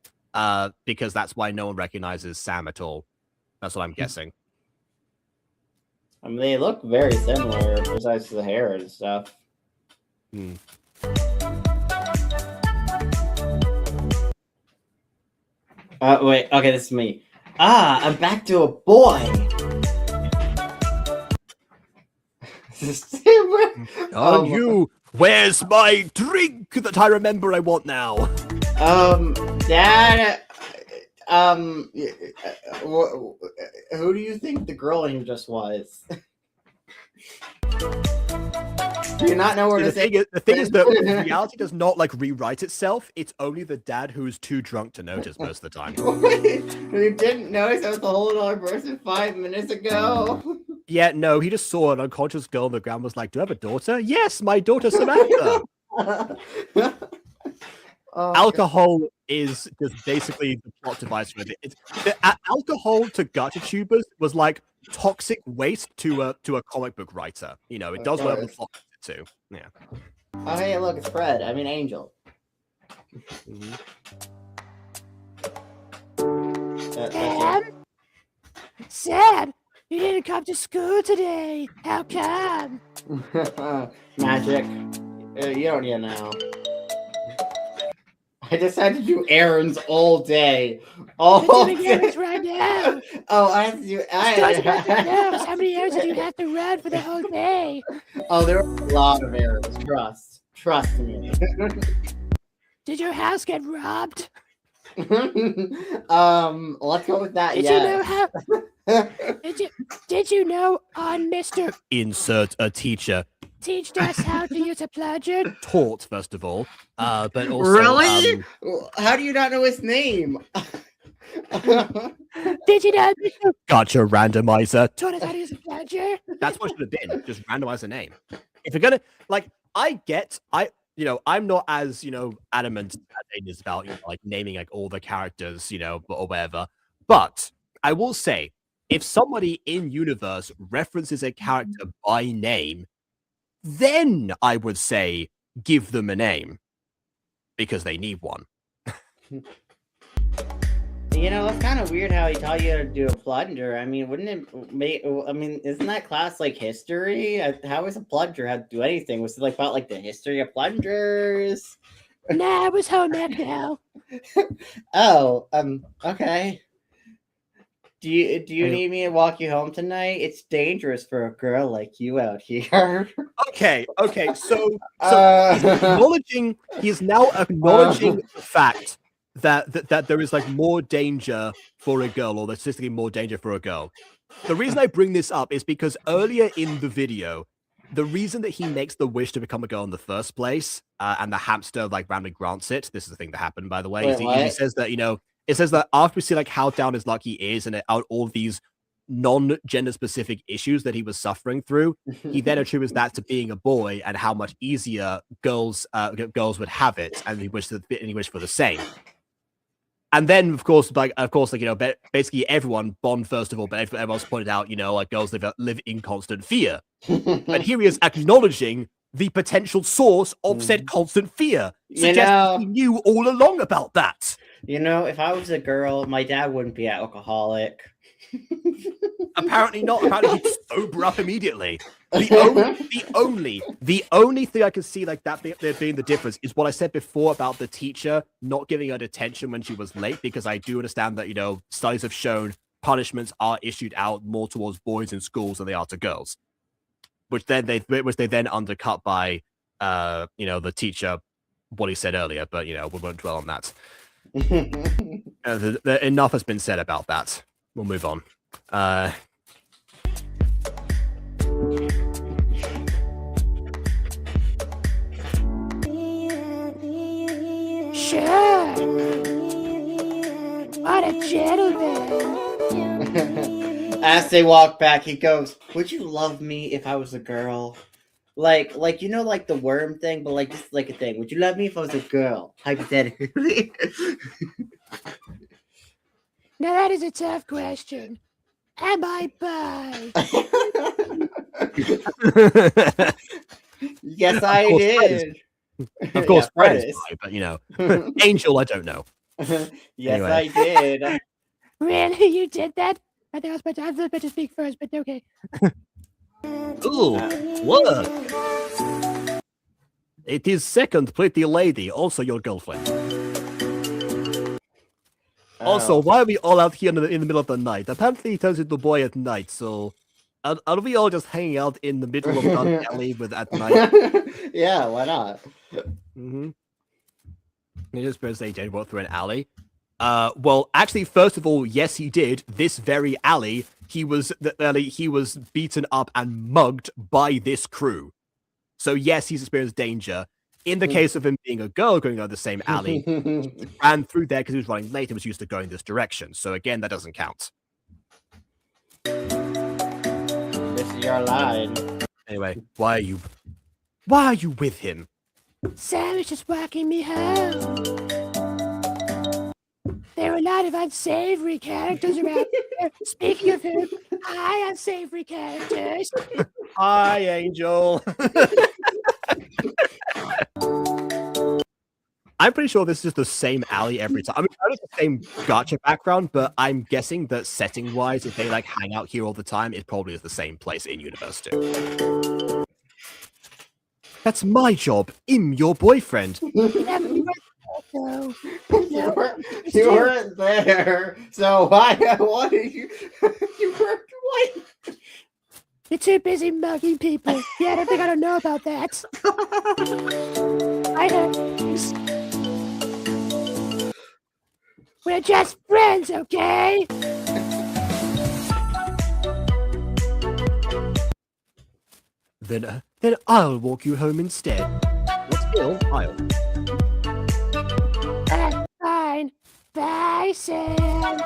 S1: Because that's why no one recognizes Sam at all. That's what I'm guessing.
S3: I mean, they look very similar besides the hair and stuff.
S1: Hmm.
S3: Wait, okay, this is me. I'm back to a boy.
S1: Where's my drink that I remember I want now?
S3: Dad, who do you think the girl in here just was? Do you not know where to say?
S1: The thing is that reality does not like rewrite itself. It's only the dad who is too drunk to notice most of the time.
S3: You didn't notice I was the whole other person 5 minutes ago.
S1: Yeah, no, he just saw an unconscious girl on the ground, was like, "Do you have a daughter?" "Yes, my daughter Samantha." Alcohol is just basically the plot device with it. Alcohol to gacha tubers was like toxic waste to a comic book writer. It does whatever the plot wants it to. Yeah.
S3: Oh hey, look, it's Fred. I mean Angel.
S2: Sam, you didn't come to school today. How come?
S3: Magic. You don't need to know. I just had to do errands all day.
S2: You're doing errands right now.
S3: Oh, I have to do.
S2: How many errands did you have to run for the whole day?
S3: Oh, there were a lot of errands. Trust me.
S2: Did your house get robbed?
S3: Let's go with that.
S2: Did you know how? Did you know on Mr.
S1: Insert a teacher.
S2: Teached us how to use a plunger?
S1: Taught, first of all. But also.
S3: Really? How do you not know his name?
S2: Did you know?
S1: Gacha randomizer.
S2: Taught us how to use a plunger?
S1: That's what should have been. Just randomize the name. If you're gonna I'm not as adamant as Aiden is about naming like all the characters or whatever. But I will say, if somebody in universe references a character by name, then I would say give them a name, because they need one.
S3: It's kind of weird how he taught you how to do a plunger. I mean, isn't that class like history? How is a plunger how to do anything? Was it like about like the history of plungers?
S2: Nah, it was home ec now.
S3: Oh, okay. Do you need me to walk you home tonight? It's dangerous for a girl like you out here.
S1: Okay. So he is now acknowledging the fact that there is like more danger for a girl, or there's statistically more danger for a girl. The reason I bring this up is because earlier in the video, the reason that he makes the wish to become a girl in the first place, and the hamster like randomly grants it. This is the thing that happened, by the way. He says that it says that after we see like how down his luck he is, and out all these non-gender specific issues that he was suffering through, he then attributes that to being a boy and how much easier girls would have it, and he wished for the same. And then, of course, basically everyone, Bond first of all, but everyone's pointed out, like girls live in constant fear. But here he is acknowledging the potential source of said constant fear, suggesting he knew all along about that.
S3: If I was a girl, my dad wouldn't be an alcoholic.
S1: Apparently not. Apparently he'd sober up immediately. The only thing I can see like that there being the difference is what I said before about the teacher not giving her detention when she was late, because I do understand that, studies have shown punishments are issued out more towards boys in schools than they are to girls, which they then undercut by the teacher, what he said earlier, but we won't dwell on that. Enough has been said about that. We'll move on.
S2: Sure. What a gentleman.
S3: As they walk back, he goes, "Would you love me if I was a girl? Like the worm thing, but like just like a thing. Would you love me if I was a girl? Hypothetically."
S2: Now that is a tough question. Am I bi?
S3: Yes, I did.
S1: Of course,
S3: Yeah,
S1: Fred is bi, but Angel, I don't know.
S3: Yes,
S1: Anyway.
S3: I did.
S2: Really? You did that? I think I was about to speak first, but okay.
S1: Ooh, what? It is second pretty lady, also your girlfriend. Also, why are we all out here in the middle of the night? Apparently, he turns into a boy at night, so are we all just hanging out in the middle of the alley at night?
S3: Yeah, why not?
S1: Mm-hmm. He just say Jane walked through an alley. Well, actually, first of all, yes, he did. This very alley, he was beaten up and mugged by this crew. So yes, he's experienced danger. In the case of him being a girl going down the same alley, he ran through there because he was running late and was used to going this direction. So again, that doesn't count.
S3: This is your line.
S1: Anyway, why are you with him?
S2: Sam is just walking me home. There are a lot of unsavory characters around here. Speaking of whom, hi, unsavory characters.
S1: Hi, Angel. I'm pretty sure this is just the same alley every time. I mean, I know it's the same Gacha background, but I'm guessing that setting-wise, if they hang out here all the time, it probably is the same place in universe too. That's my job. I'm your boyfriend.
S3: You weren't there, so why did you? You weren't what?
S2: You're too busy mugging people. Yeah, I don't think I don't know about that. I know. We're just friends, okay?
S1: Then I'll walk you home instead. What's ill? I'll.
S2: Fine. Bye, Sam.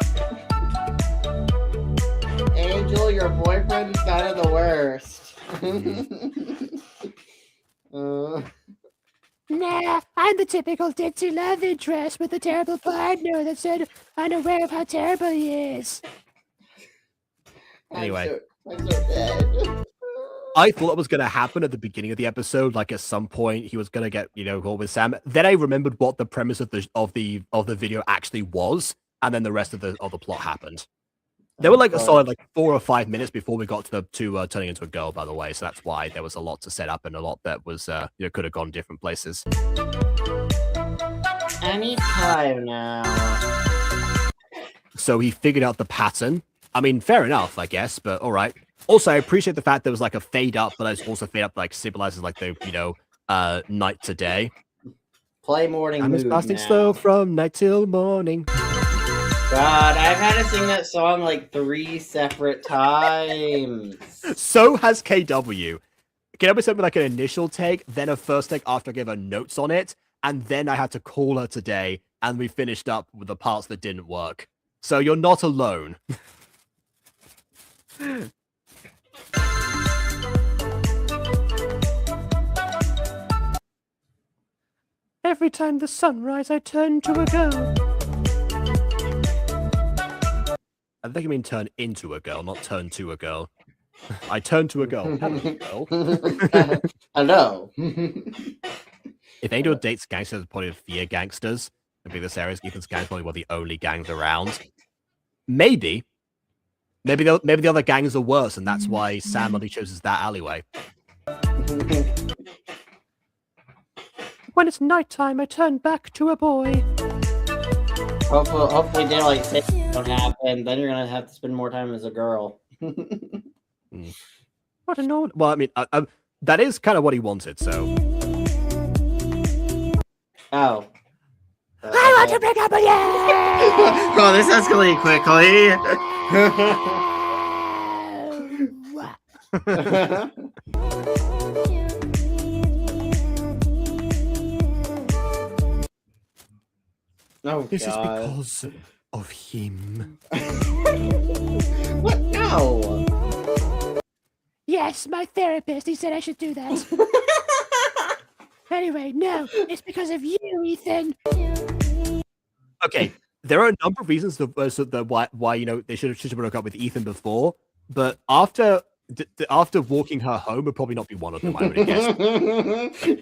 S3: Angel, your boyfriend is kind of the worst.
S2: Nah, I'm the typical ditzy love interest with a terrible partner that's unaware of how terrible he is.
S1: Anyway.
S3: I'm so dead.
S1: I thought that was going to happen at the beginning of the episode, like at some point he was going to get, caught with Sam. Then I remembered what the premise of the video actually was, and then the rest of the plot happened. There were a solid 4 or 5 minutes before we got to turning into a girl, by the way. So that's why there was a lot to set up and a lot that was could have gone different places.
S3: Anytime now.
S1: So he figured out the pattern. I mean, fair enough, I guess, but all right. Also, I appreciate the fact there was a fade up, but it's also fade up symbolizes the night to day.
S3: Play morning.
S1: I'm just passing slow from night till morning.
S3: God, I've had to sing that song 3 separate times.
S1: So has KW. KW sent me an initial take, then a first take after I gave her notes on it, and then I had to call her today, and we finished up with the parts that didn't work. So you're not alone.
S2: Every time the sun rises, I turn to a girl.
S1: I think I mean turn into a girl, not turn to a girl. I turned to a girl. Hello, girl.
S3: Hello.
S1: If Angel dates gangsters, it's probably fear gangsters. It'd be this area. Ethan's gangs probably were the only gangs around. Maybe the other gangs are worse, and that's why Sam only chooses that alleyway.
S2: When it's nighttime, I turn back to a boy.
S3: Hopefully daylight savings don't happen. Then you're gonna have to spend more time as a girl.
S2: What a no.
S1: Well, I mean, that is kind of what he wanted. So.
S3: Oh.
S2: I want to break up with you!
S3: Oh, this escalated quickly. Oh,
S1: this
S3: God.
S1: is because of him.
S3: What? No.
S2: Yes, my therapist. He said I should do that. Anyway, no, it's because of you, Ethan.
S1: Okay, there are a number of reasons why you know they should have broken up with Ethan before, but after walking her home would probably not be one of them. I would guess.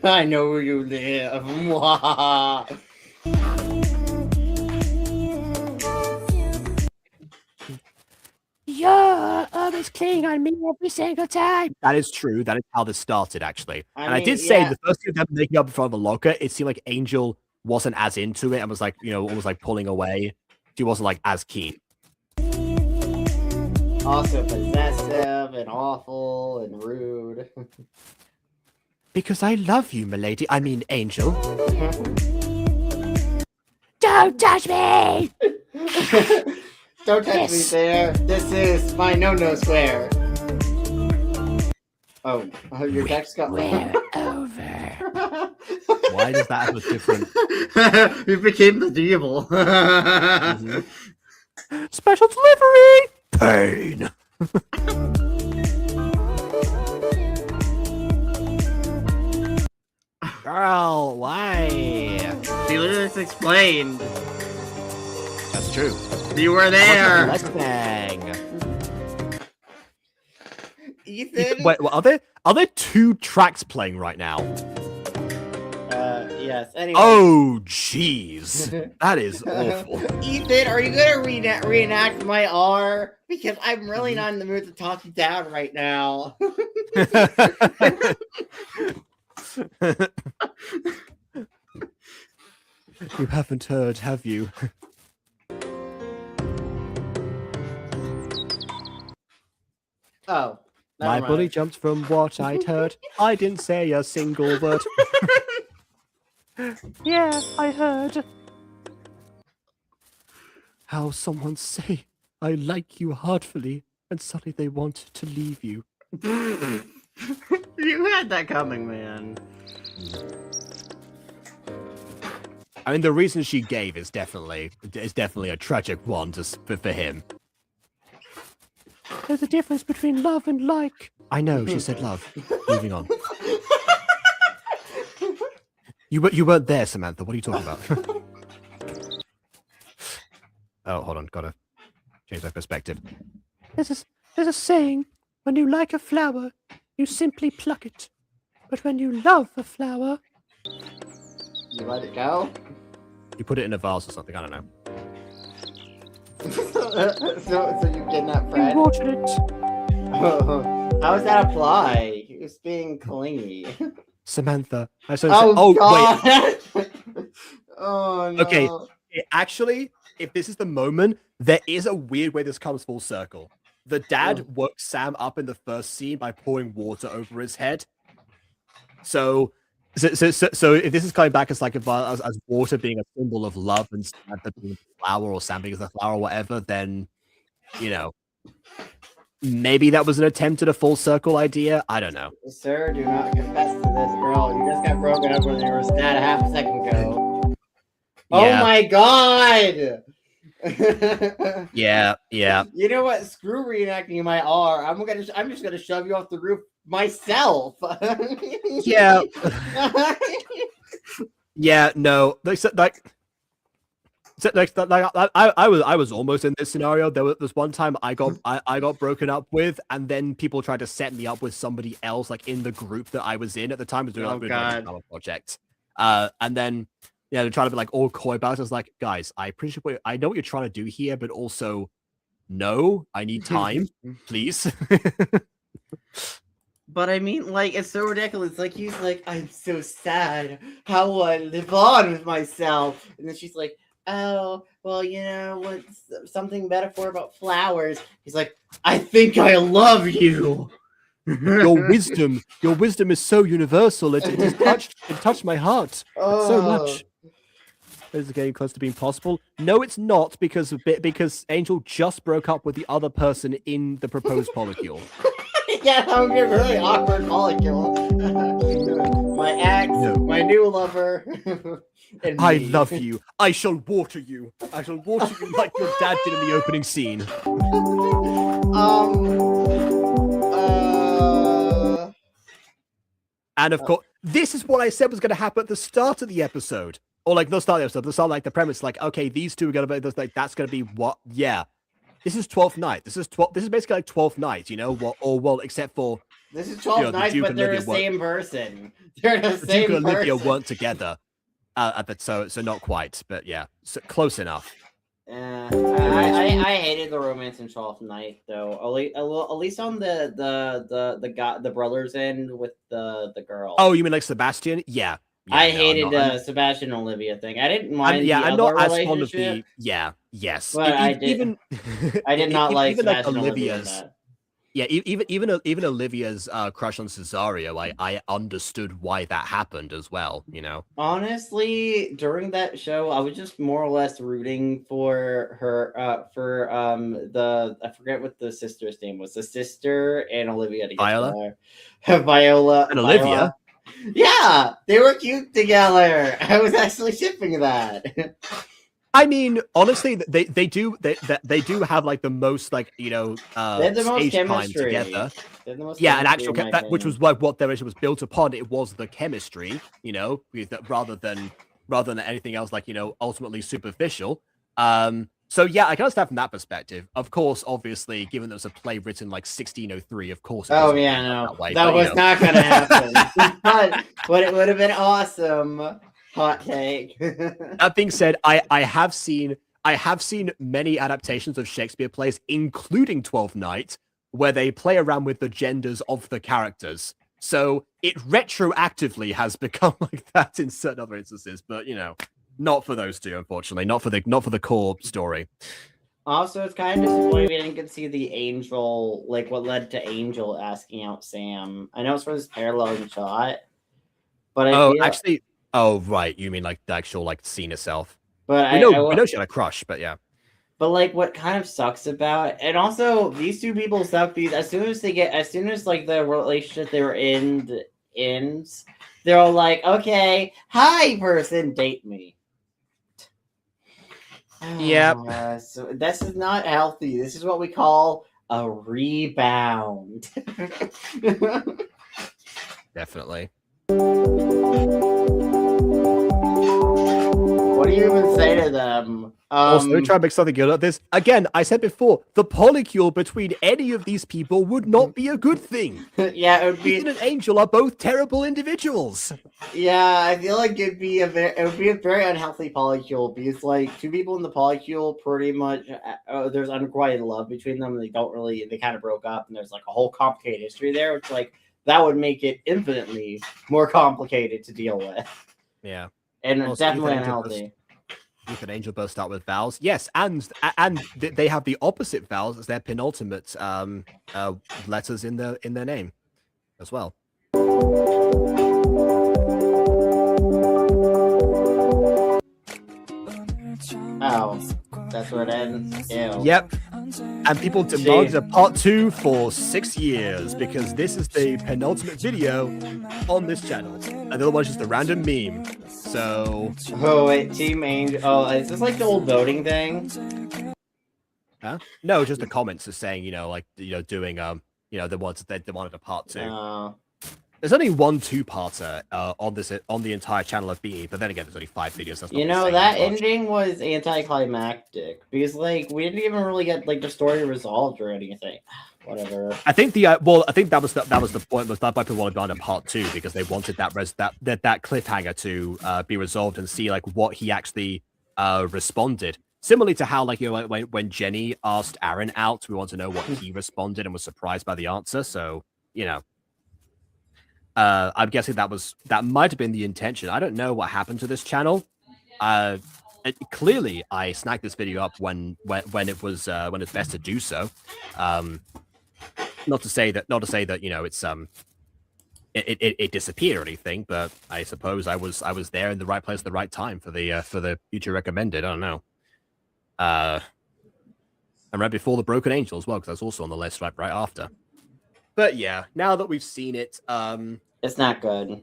S3: I know where you live.
S2: You're always clinging on me every single time.
S1: That is true. That is how this started, actually. I
S3: mean,
S1: did say the first thing of them making up in front of the locker, it seemed like Angel wasn't as into it and was like, you know, almost like pulling away. She wasn't like as keen.
S3: Also possessive and awful and rude.
S1: Because I love you, milady. I mean, Angel.
S2: Don't touch me!
S3: Don't touch me there. This is my no-no square. Oh, your text got
S2: We're over.
S1: Why does that have a different...
S3: We became the devil.
S2: Special delivery!
S1: Pain! Girl, why?
S3: She literally just explained.
S1: That's true.
S3: You were there. Ethan.
S1: Wait, are there two tracks playing right now?
S3: Yes. Anyway.
S1: Oh, jeez. That is awful.
S3: Ethan, are you gonna reenact my R? Because I'm really not in the mood to talk you down right now.
S1: You haven't heard, have you?
S3: Oh.
S1: My bully jumped from what I'd heard. I didn't say a single word.
S2: Yeah, I heard.
S1: How someone say, I like you heartfully, and suddenly they want to leave you.
S3: You had that coming, man.
S1: I mean, the reason she gave is definitely a tragic one for him.
S2: There's a difference between love and like.
S1: I know, she said love. Moving on. You weren't there, Samantha. What are you talking about? Oh, hold on. Gotta change my perspective.
S2: There's a saying, when you like a flower, you simply pluck it. But when you love a flower...
S3: You let it go?
S1: You put it in a vase or something, I don't know.
S3: so you kidnap Fred?
S2: You water it.
S3: How does that apply? He was being clingy.
S1: Samantha.
S3: God.
S1: Wait.
S3: Oh, no.
S1: Okay, actually, if this is the moment, there is a weird way this comes full circle. The dad woke Sam up in the first scene by pouring water over his head. So if this is coming back as like as water being a symbol of love and Samantha being a flower or Sam being a flower or whatever, then you know maybe that was an attempt at a full circle idea. I don't know.
S3: Sir, do not confess to this, girl. You just got broken up when you were sad a half a second ago.
S1: Yeah.
S3: Oh my god!
S1: Yeah.
S3: You know what? Screw reenacting my R. I'm just gonna shove you off the roof myself.
S1: Yeah. Yeah. No. Like So, I was almost in this scenario. There was one time I got broken up with, and then people tried to set me up with somebody else, like in the group that I was in at the time. Was doing like, a drama project, and then they're trying to be like all coy about it. I was like, guys, I appreciate I know what you're trying to do here, but also, no, I need time, please.
S3: But I mean, like, it's so ridiculous. Like, he's like, I'm so sad. How will I live on with myself? And then she's like, oh, well, you know, what's something metaphor about flowers? He's like, I think I love you.
S1: Your wisdom is so universal. It touched my heart so much. Is it getting close to being possible? No, it's not, because Angel just broke up with the other person in the proposed polycule.
S3: Yeah, that would be a really awkward molecule. My ex, my new lover, and
S1: I love you. I shall water you. I shall water you like your dad did in the opening scene. And of course, this is what I said was going to happen at the start of the episode. Or like, the start of the episode, the start, like the premise, like, okay, these two are going to be, like, that's going to be what? Yeah. This is 12th Night. This is basically like 12th Night, you know? Well, except for...
S3: This is 12th Night, but they're the same person. They're the same
S1: Duke and
S3: person.
S1: Olivia weren't together. So not quite, but yeah. So close enough.
S3: I hated the romance in 12th Night, though. At least on the brothers end with the girl.
S1: Oh, you mean like Sebastian? Yeah.
S3: I hated Sebastian and Olivia thing. I didn't mind.
S1: I'm not as fond of the. Yeah. Yes.
S3: But I did not like Sebastian and Olivia's.
S1: Yeah, even Olivia's crush on Cesario, I understood why that happened as well. You know.
S3: Honestly, during that show, I was just more or less rooting for her. I forget what the sister's name was. The sister and Olivia together. Viola
S1: and Olivia.
S3: Yeah, they were cute together. I was actually shipping that.
S1: I mean, honestly, they do have like the most like they have the most chemistry together. Yeah, an actual which was like what their relationship was built upon. It was the chemistry, rather than anything else, like ultimately superficial. So yeah, I can understand from that perspective. Of course, obviously, given there was a play written like 1603, of course.
S3: Oh yeah, no, that was not going to happen. but it would have been awesome. Hot take.
S1: That being said, I have seen many adaptations of Shakespeare plays, including 12th Night, where they play around with the genders of the characters. So it retroactively has become like that in certain other instances, but not for those two, unfortunately. Not for the core story.
S3: Also, it's kind of disappointing we didn't get to see the Angel, like what led to Angel asking out Sam. I know it's for this parallel shot, but
S1: actually, oh right, you mean like the actual like scene itself?
S3: But
S1: we know she had a crush, but yeah.
S3: But like, what kind of sucks about, and also these two people suck because as soon as like the relationship they were in ends, they're all like, okay, hi person, date me.
S1: Yeah.
S3: So this is not healthy. This is what we call a rebound.
S1: Definitely.
S3: What do you even say to them?
S1: Also, let me try to make something good of this. Again, I said before, the polycule between any of these people would not be a good thing.
S3: Yeah, it would be.
S1: Ethan and Angel are both terrible individuals.
S3: Yeah, I feel like it would be a very unhealthy polycule because like two people in the polycule pretty much there's unrequited love between them. They kind of broke up, and there's like a whole complicated history there. It's like that would make it infinitely more complicated to deal with.
S1: Yeah.
S3: And it's definitely unhealthy.
S1: Ethan and Angel both start with vowels. Yes, and they have the opposite vowels as their penultimate letters in their name as well.
S3: Oh, that's where it ends? Ew.
S1: Yep. And people demanded a part 2 for 6 years because this is the penultimate video on this channel. And the other one's just a random meme. So...
S3: Oh, wait, Team Angel... Oh, is this like the old voting thing?
S1: Huh? No, just the comments are saying, doing, they wanted a part 2. there's only one 2-parter on the entire channel of Beany, but then again, there's only 5 videos. That's not
S3: You know,
S1: saying
S3: that
S1: much.
S3: ending was anticlimactic because, like, we didn't even really get like the story resolved or anything. Whatever.
S1: I think that was the point. Was that why people wanted on a part 2 because they wanted that cliffhanger to be resolved and see like what he actually responded. Similarly to how, like, you know, when Jenny asked Aaron out, we want to know what he responded and was surprised by the answer. So, you know, I'm guessing that might have been the intention. I don't know what happened to this channel. Clearly, I snagged this video up when it's best to do so. Not to say that you know it's it disappeared or anything, but I suppose I was there in the right place at the right time for the future recommended. I don't know. And right before the Broken Angel as well, because that's also on the list right after. But yeah, now that we've seen it,
S3: it's not good.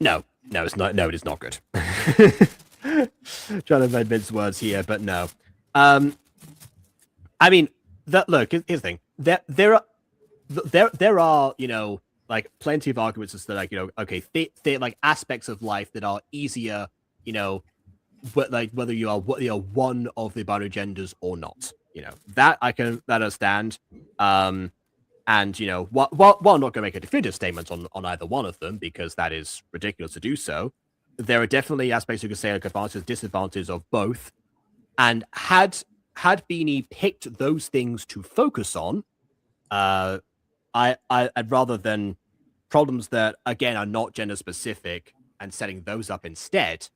S1: No, it's not. No, it is not good. Trying to mince words here, but no. I mean, look. Here's the thing. There are, you know, like plenty of arguments as to, like, you know, okay, like aspects of life that are easier, you know, like whether you are one of the binary genders or not, you know, that I can understand. And, you know, while I'm not going to make a definitive statement on either one of them, because that is ridiculous to do so, there are definitely aspects you could say like advantages, disadvantages of both. And had Beany picked those things to focus on, I'd rather than problems that, again, are not gender specific and setting those up instead,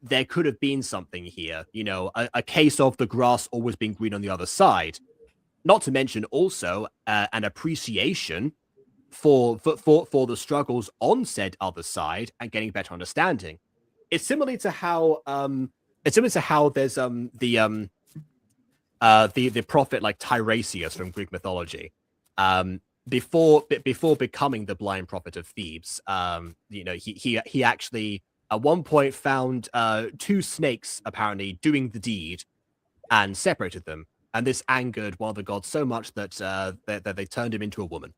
S1: there could have been something here, you know, a case of the grass always being green on the other side. Not to mention also an appreciation for the struggles on said other side and getting better understanding. It's similar to how there's the prophet like Tiresias from Greek mythology. Before becoming the blind prophet of Thebes, you know, he actually at one point found 2 snakes apparently doing the deed and separated them. And this angered one of the gods so much that that they turned him into a woman.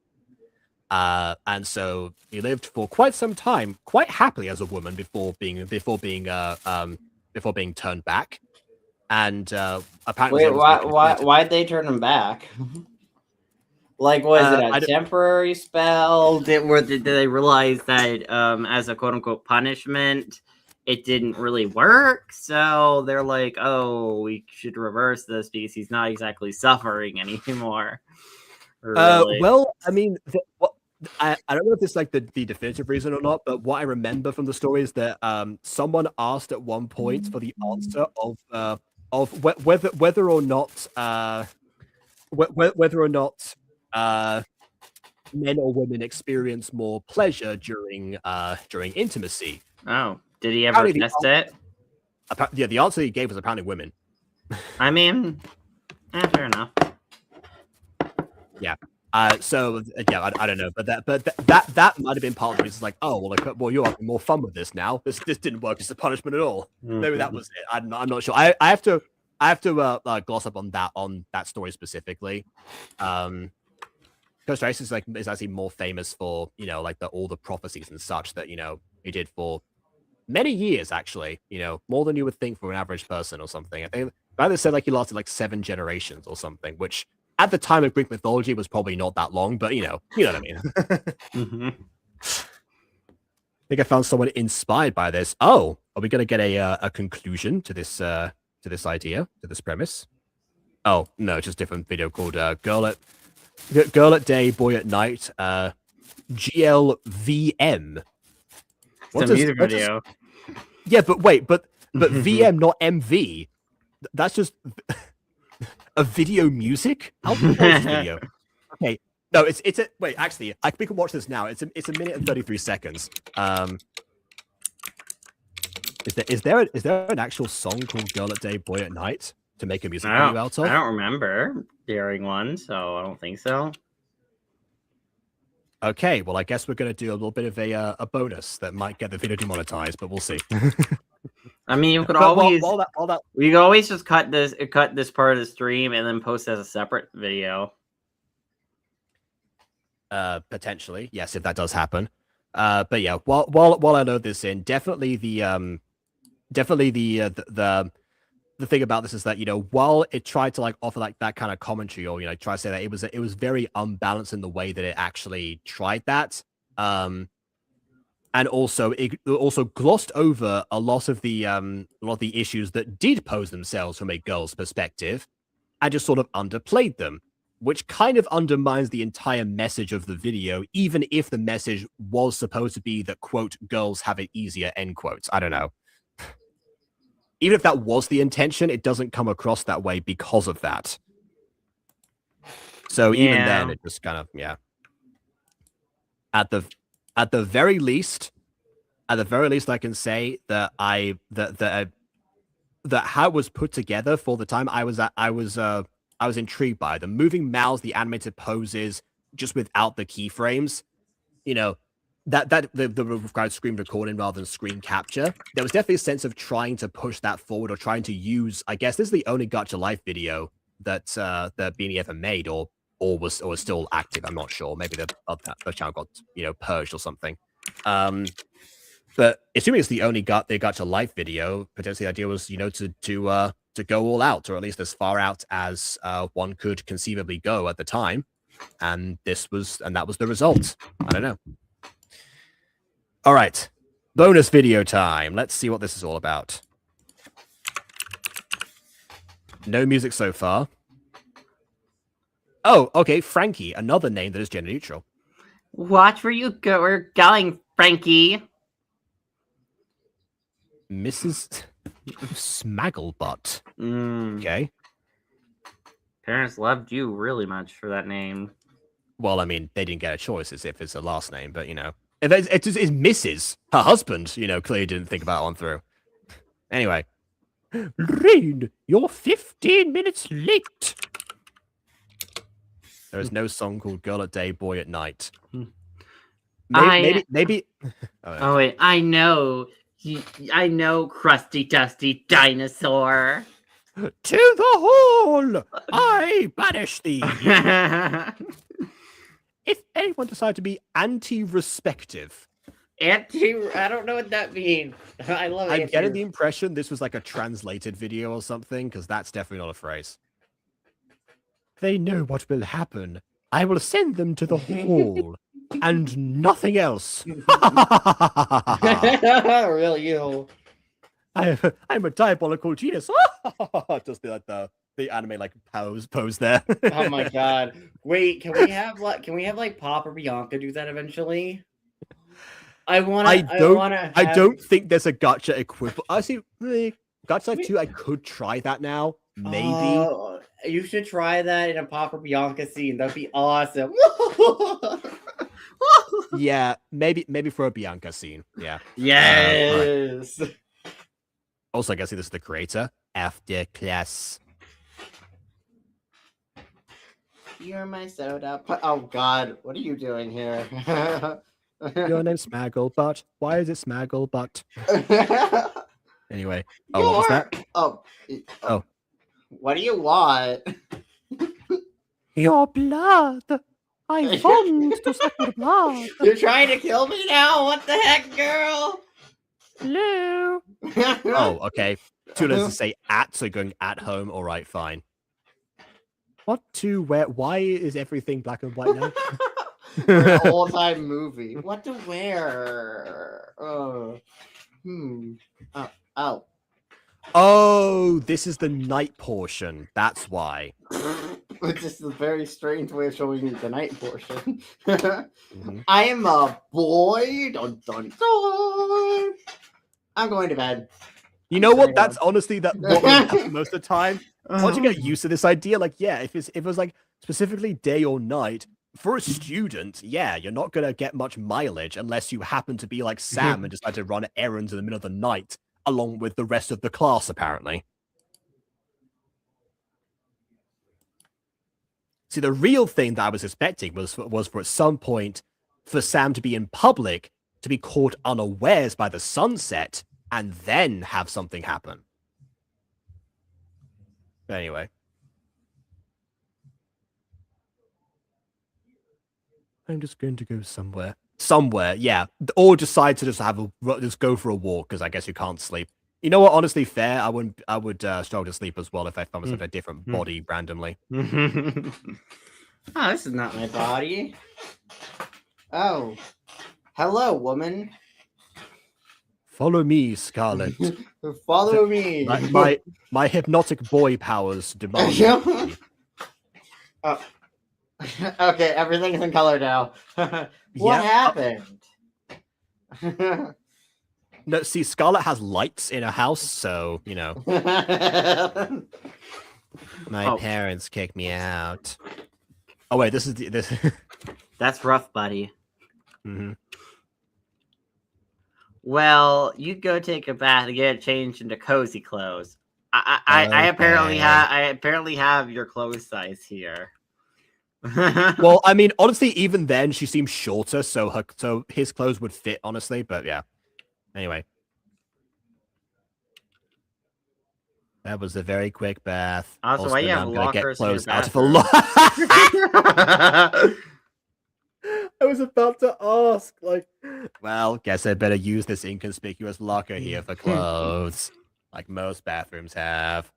S1: And so he lived for quite some time, quite happily as a woman before being turned back. And apparently,
S3: wait, why'd they turn him back? Like, was it a temporary spell? Did they realize that as a quote unquote punishment, it didn't really work? So they're like, oh, we should reverse this because he's not exactly suffering anymore. Really?
S1: Well, I mean, I don't know if this is like the definitive reason or not, but what I remember from the story is that someone asked at one point for the answer of whether or not men or women experience more pleasure during intimacy.
S3: Oh, did he ever test it?
S1: Yeah, the answer he gave was apparently women.
S3: I mean, fair enough.
S1: Yeah. So yeah, I don't know, but that might have been part of the reason. Like, oh well, you're having more fun with this now. This didn't work as a punishment at all. Mm-hmm. Maybe that was it. I'm not sure. I have to gloss up on that story specifically. Coach Rice is actually more famous for, you know, like all the prophecies and such that, you know, he did for many years, actually, you know, more than you would think for an average person or something. I think either said like he lasted like 7 generations or something, which at the time of Greek mythology was probably not that long, but you know what I mean.
S3: Mm-hmm.
S1: I think I found someone inspired by this. Oh, are we going to get a conclusion to this idea, to this premise? Oh no, just a different video called Girl at Day, Boy at Night, GLVM.
S3: It's a music video.
S1: Yeah, but wait, but VM, not MV. That's just a video music? How video? Okay, no, it's a wait. Actually, we can watch this now. It's a minute and 33 seconds. Is there an actual song called Girl at Day, Boy at Night to make a music video out of?
S3: I don't remember hearing one, so I don't think so.
S1: Okay, well, I guess we're going to do a little bit of a bonus that might get the video demonetized, but we'll see.
S3: I mean, you could always we could always just cut this part of the stream and then post as a separate video.
S1: Potentially, yes, if that does happen. But yeah, while I load this in, definitely the thing about this is that, while it tried to like offer like that kind of commentary, or try to say that it was very unbalanced in the way that it actually tried that. And also it also glossed over a lot of the issues that did pose themselves from a girl's perspective, and just sort of underplayed them, which kind of undermines the entire message of the video, even if the message was supposed to be that, quote, girls have it easier, end quotes. I don't know. Even if that was the intention, it doesn't come across that way because of that. So even then, it just kind of, yeah. At the very least, I can say that that how it was put together for the time, I was intrigued by the moving mouths, the animated poses, just without the keyframes. The required screen recording rather than screen capture. There was definitely a sense of trying to push that forward, or trying to use. I guess this is the only Gacha Life video that Beany ever made, or was still active. I'm not sure. Maybe the channel got purged or something. But assuming it's the only Gacha Life video, potentially the idea was to go all out, or at least as far out as one could conceivably go at the time, and that was the result. I don't know. All right, bonus video time. Let's see what this is all about. No music so far. Oh, okay, Frankie, another name that is gender neutral.
S3: Watch where you go. We're going, Frankie.
S1: Mrs. Smagglebutt. Okay.
S3: Parents loved you really much for that name.
S1: Well, I mean, they didn't get a choice as if it's a last name, but it's Mrs. Her husband, clearly didn't think about it on through. Anyway.
S2: Rain, you're 15 minutes late.
S1: There is no song called Girl at Day, Boy at Night. Maybe.
S3: Oh, wait, I know. I know, crusty, dusty dinosaur.
S2: To the hall! I banish thee!
S1: If anyone decided to be anti-respective.
S3: I don't know what that means. I love it.
S1: I'm getting the impression this was like a translated video or something, because that's definitely not a phrase.
S2: They know what will happen. I will send them to the hall. And nothing else.
S3: Real you.
S2: I'm a diabolical genius.
S1: Just the anime like pose there.
S3: Oh my god! Wait, can we have like Pop or Bianca do that eventually? I don't
S1: think there's a Gacha equivalent. Actually, really, Gacha Life 2, I could try that now. Maybe.
S3: You should try that in a Pop or Bianca scene. That'd be awesome.
S1: Yeah, maybe for a Bianca scene. Yeah.
S3: Yes.
S1: Right. Also, I guess this is the creator. After class.
S3: You're my soda. Oh God, what are you doing here?
S1: Your name's Smagglebutt. Why is it Smagglebutt? Anyway. Oh, what was that?
S3: Oh. What do you want?
S2: Your blood. I want to suck your blood.
S3: You're trying to kill me now? What the heck, girl?
S2: Hello.
S1: Oh, okay. Too late to say at, so going at home. All right, fine. What to wear? Why is everything black and white now?
S3: An all-time movie. What to wear?
S1: Oh, this is the night portion. That's why.
S3: Which is a very strange way of showing you the night portion. I am a boy. Dun, dun, dun. I'm going to bed.
S1: You know what? That's honestly what would happen most of the time. Once you get used to this idea, like, yeah, if it was like specifically day or night, for a student, yeah, you're not gonna get much mileage unless you happen to be like Sam and decide to run errands in the middle of the night along with the rest of the class, apparently. See, the real thing that I was expecting was for at some point for Sam to be in public, to be caught unawares by the sunset, and then have something happen. But anyway. I'm just going to go somewhere. Somewhere, yeah. Or decide to just go for a walk because I guess you can't sleep. You know what? Honestly, fair. I would struggle to sleep as well if I found myself in a different body randomly.
S3: Oh, this is not my body. Oh, hello, woman.
S1: Follow me, Scarlet.
S3: Follow me.
S1: My hypnotic boy powers demand.
S3: Oh. Okay, everything's in color now. What happened?
S1: No, see, Scarlet has lights in her house, so you know. My parents kicked me out. Oh wait, this is this.
S3: That's rough, buddy.
S1: Mm-hmm.
S3: Well, you go take a bath and get changed into cozy clothes. I apparently have your clothes size here.
S1: Well, I mean, honestly, even then she seems shorter, so his clothes would fit, honestly. But yeah. Anyway, that was a very quick bath.
S3: Also, why you have lockers in your
S1: out of a lot. I was about to ask, like, well, guess I better use this inconspicuous locker here for clothes, like most bathrooms have.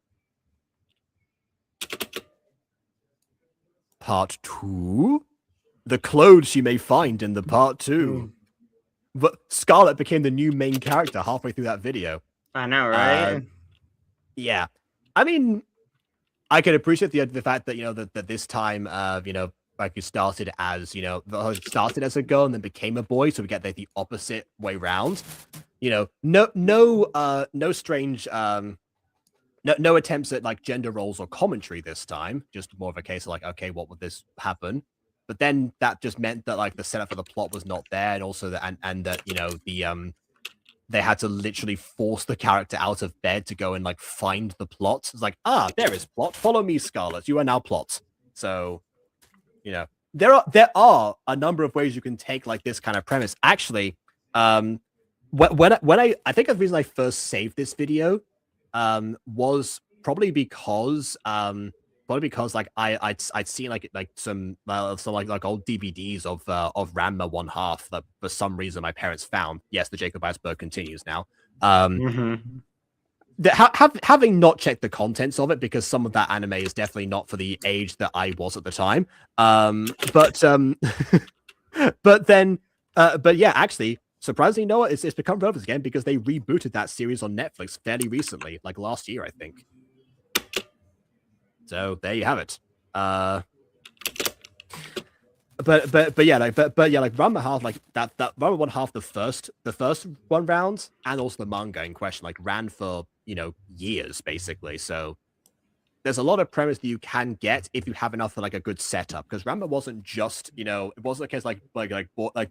S1: Part 2? The clothes she may find in the part 2. But Scarlet became the new main character halfway through that video.
S3: I know, right?
S1: Yeah. I mean, I can appreciate the fact that, you know, that this time, you know, like you started as, you know, started as a girl and then became a boy, so we get the opposite way round. You know, no strange, no attempts at like gender roles or commentary this time. Just more of a case of like, okay, what would this happen? But then that just meant that like the setup for the plot was not there, and also that and that, you know, they had to literally force the character out of bed to go and like find the plot. It's like, there is plot. Follow me, Scarlet. You are now plot. So, you know, there are a number of ways you can take like this kind of premise. Actually, when I think the reason I first saved this video was probably because like I'd seen like some like old DVDs of Ranma 1/2 that for some reason my parents found. Yes, the Jacob Iceberg continues now. Having not checked the contents of it, because some of that anime is definitely not for the age that I was at the time. But yeah, actually, surprisingly, Noah, it's become relevant again because they rebooted that series on Netflix fairly recently, like last year, I think. So there you have it. But yeah, like Ranma half, like that Ranma 1/2, the first one round, and also the manga in question, like ran for, you know, years basically. So there's a lot of premise that you can get if you have enough for like a good setup. Because Ranma wasn't just, you know, it wasn't a case like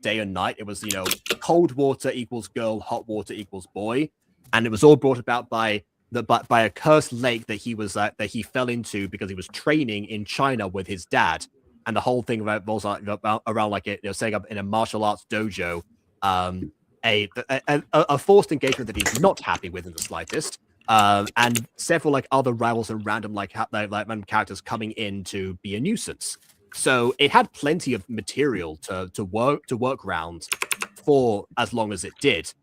S1: day and night. It was, you know, cold water equals girl, hot water equals boy, and it was all brought about by a cursed lake that he fell into because he was training in China with his dad, and the whole thing revolves around like it, you know, setting up in a martial arts dojo, a forced engagement that he's not happy with in the slightest, and several like other rivals and random random characters coming in to be a nuisance. So it had plenty of material to work around for as long as it did.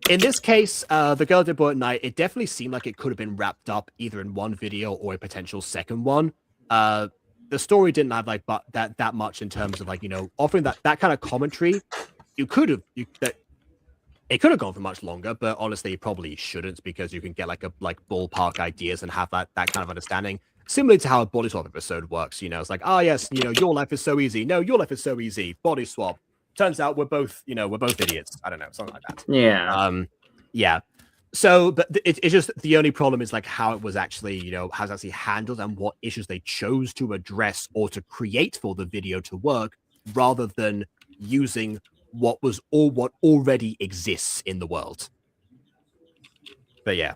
S1: In this case, The Girl Did Boy at Night, it definitely seemed like it could have been wrapped up either in one video or a potential second one. The story didn't have like that much in terms of like, you know, offering that kind of commentary. It could have gone for much longer, but honestly, it probably shouldn't, because you can get like ballpark ideas and have that kind of understanding. Similar to how a body swap episode works, you know, it's like, yes, you know, your life is so easy. No, your life is so easy. Body swap. Turns out we're both idiots. I don't know, something like that.
S3: Yeah.
S1: Yeah. So, but it's just the only problem is like how it was actually, you know, how it's actually handled and what issues they chose to address or to create for the video to work, rather than using what already exists in the world. But yeah.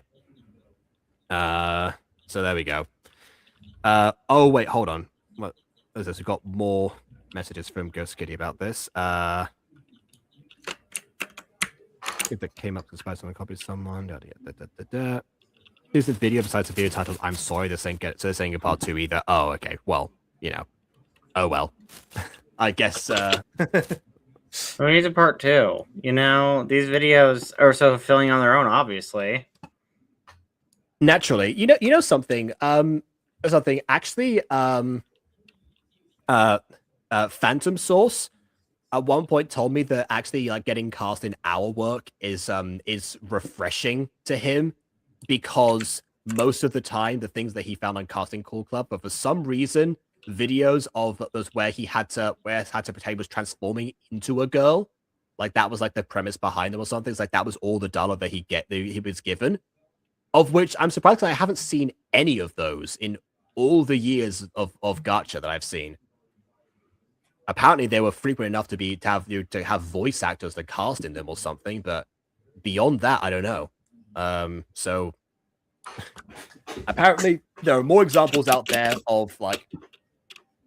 S1: So there we go. Oh wait, hold on. What is this? We've got more messages from Ghost Kitty about this. I think that came up to spice on the copy of someone. Here's the video besides the video titled "I'm sorry." They're saying a part 2 either. Oh, okay. Well, you know. Oh well. I guess
S3: We need a part 2. You know, these videos are so fulfilling on their own, obviously.
S1: naturally, you know something. Something actually. Phantom Source at one point told me that actually like getting cast in our work is refreshing to him because most of the time the things that he found on Casting Call Club, but for some reason videos of those where he had to pretend was transforming into a girl, like that was like the premise behind them or something. It's like that was all the dollar that he was given. Of which I'm surprised that I haven't seen any of those in all the years of Gacha that I've seen. Apparently, they were frequent enough to have voice actors that cast in them or something, but beyond that, I don't know. So apparently, there are more examples out there of like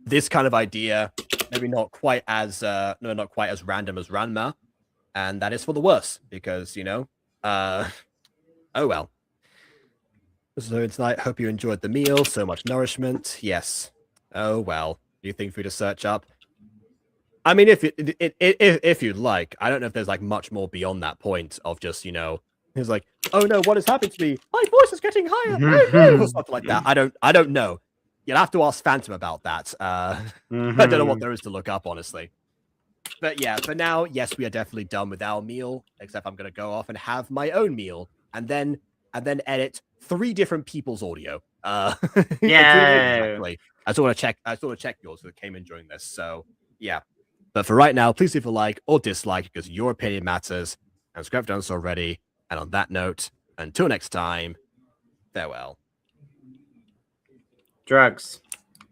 S1: this kind of idea, maybe not quite as not quite as random as Ranma, and that is for the worse because oh well. So tonight, hope you enjoyed the meal. So much nourishment. Yes. Oh well. Anything for you to search up? I mean, if you'd like, I don't know if there's like much more beyond that point of just he's like, oh no, what has happened to me? My voice is getting higher, or something like that. I don't know. You'll have to ask Phantom about that. I don't know what there is to look up, honestly. But yeah, for now, yes, we are definitely done with our meal. Except I'm gonna go off and have my own meal, and then edit 3 different people's audio.
S3: Yeah.
S1: Exactly. I sort of check yours that came in during this. So yeah. But for right now, please leave a like or dislike because your opinion matters. And subscribe if you haven't done so already. And on that note, until next time, farewell.
S3: Drugs.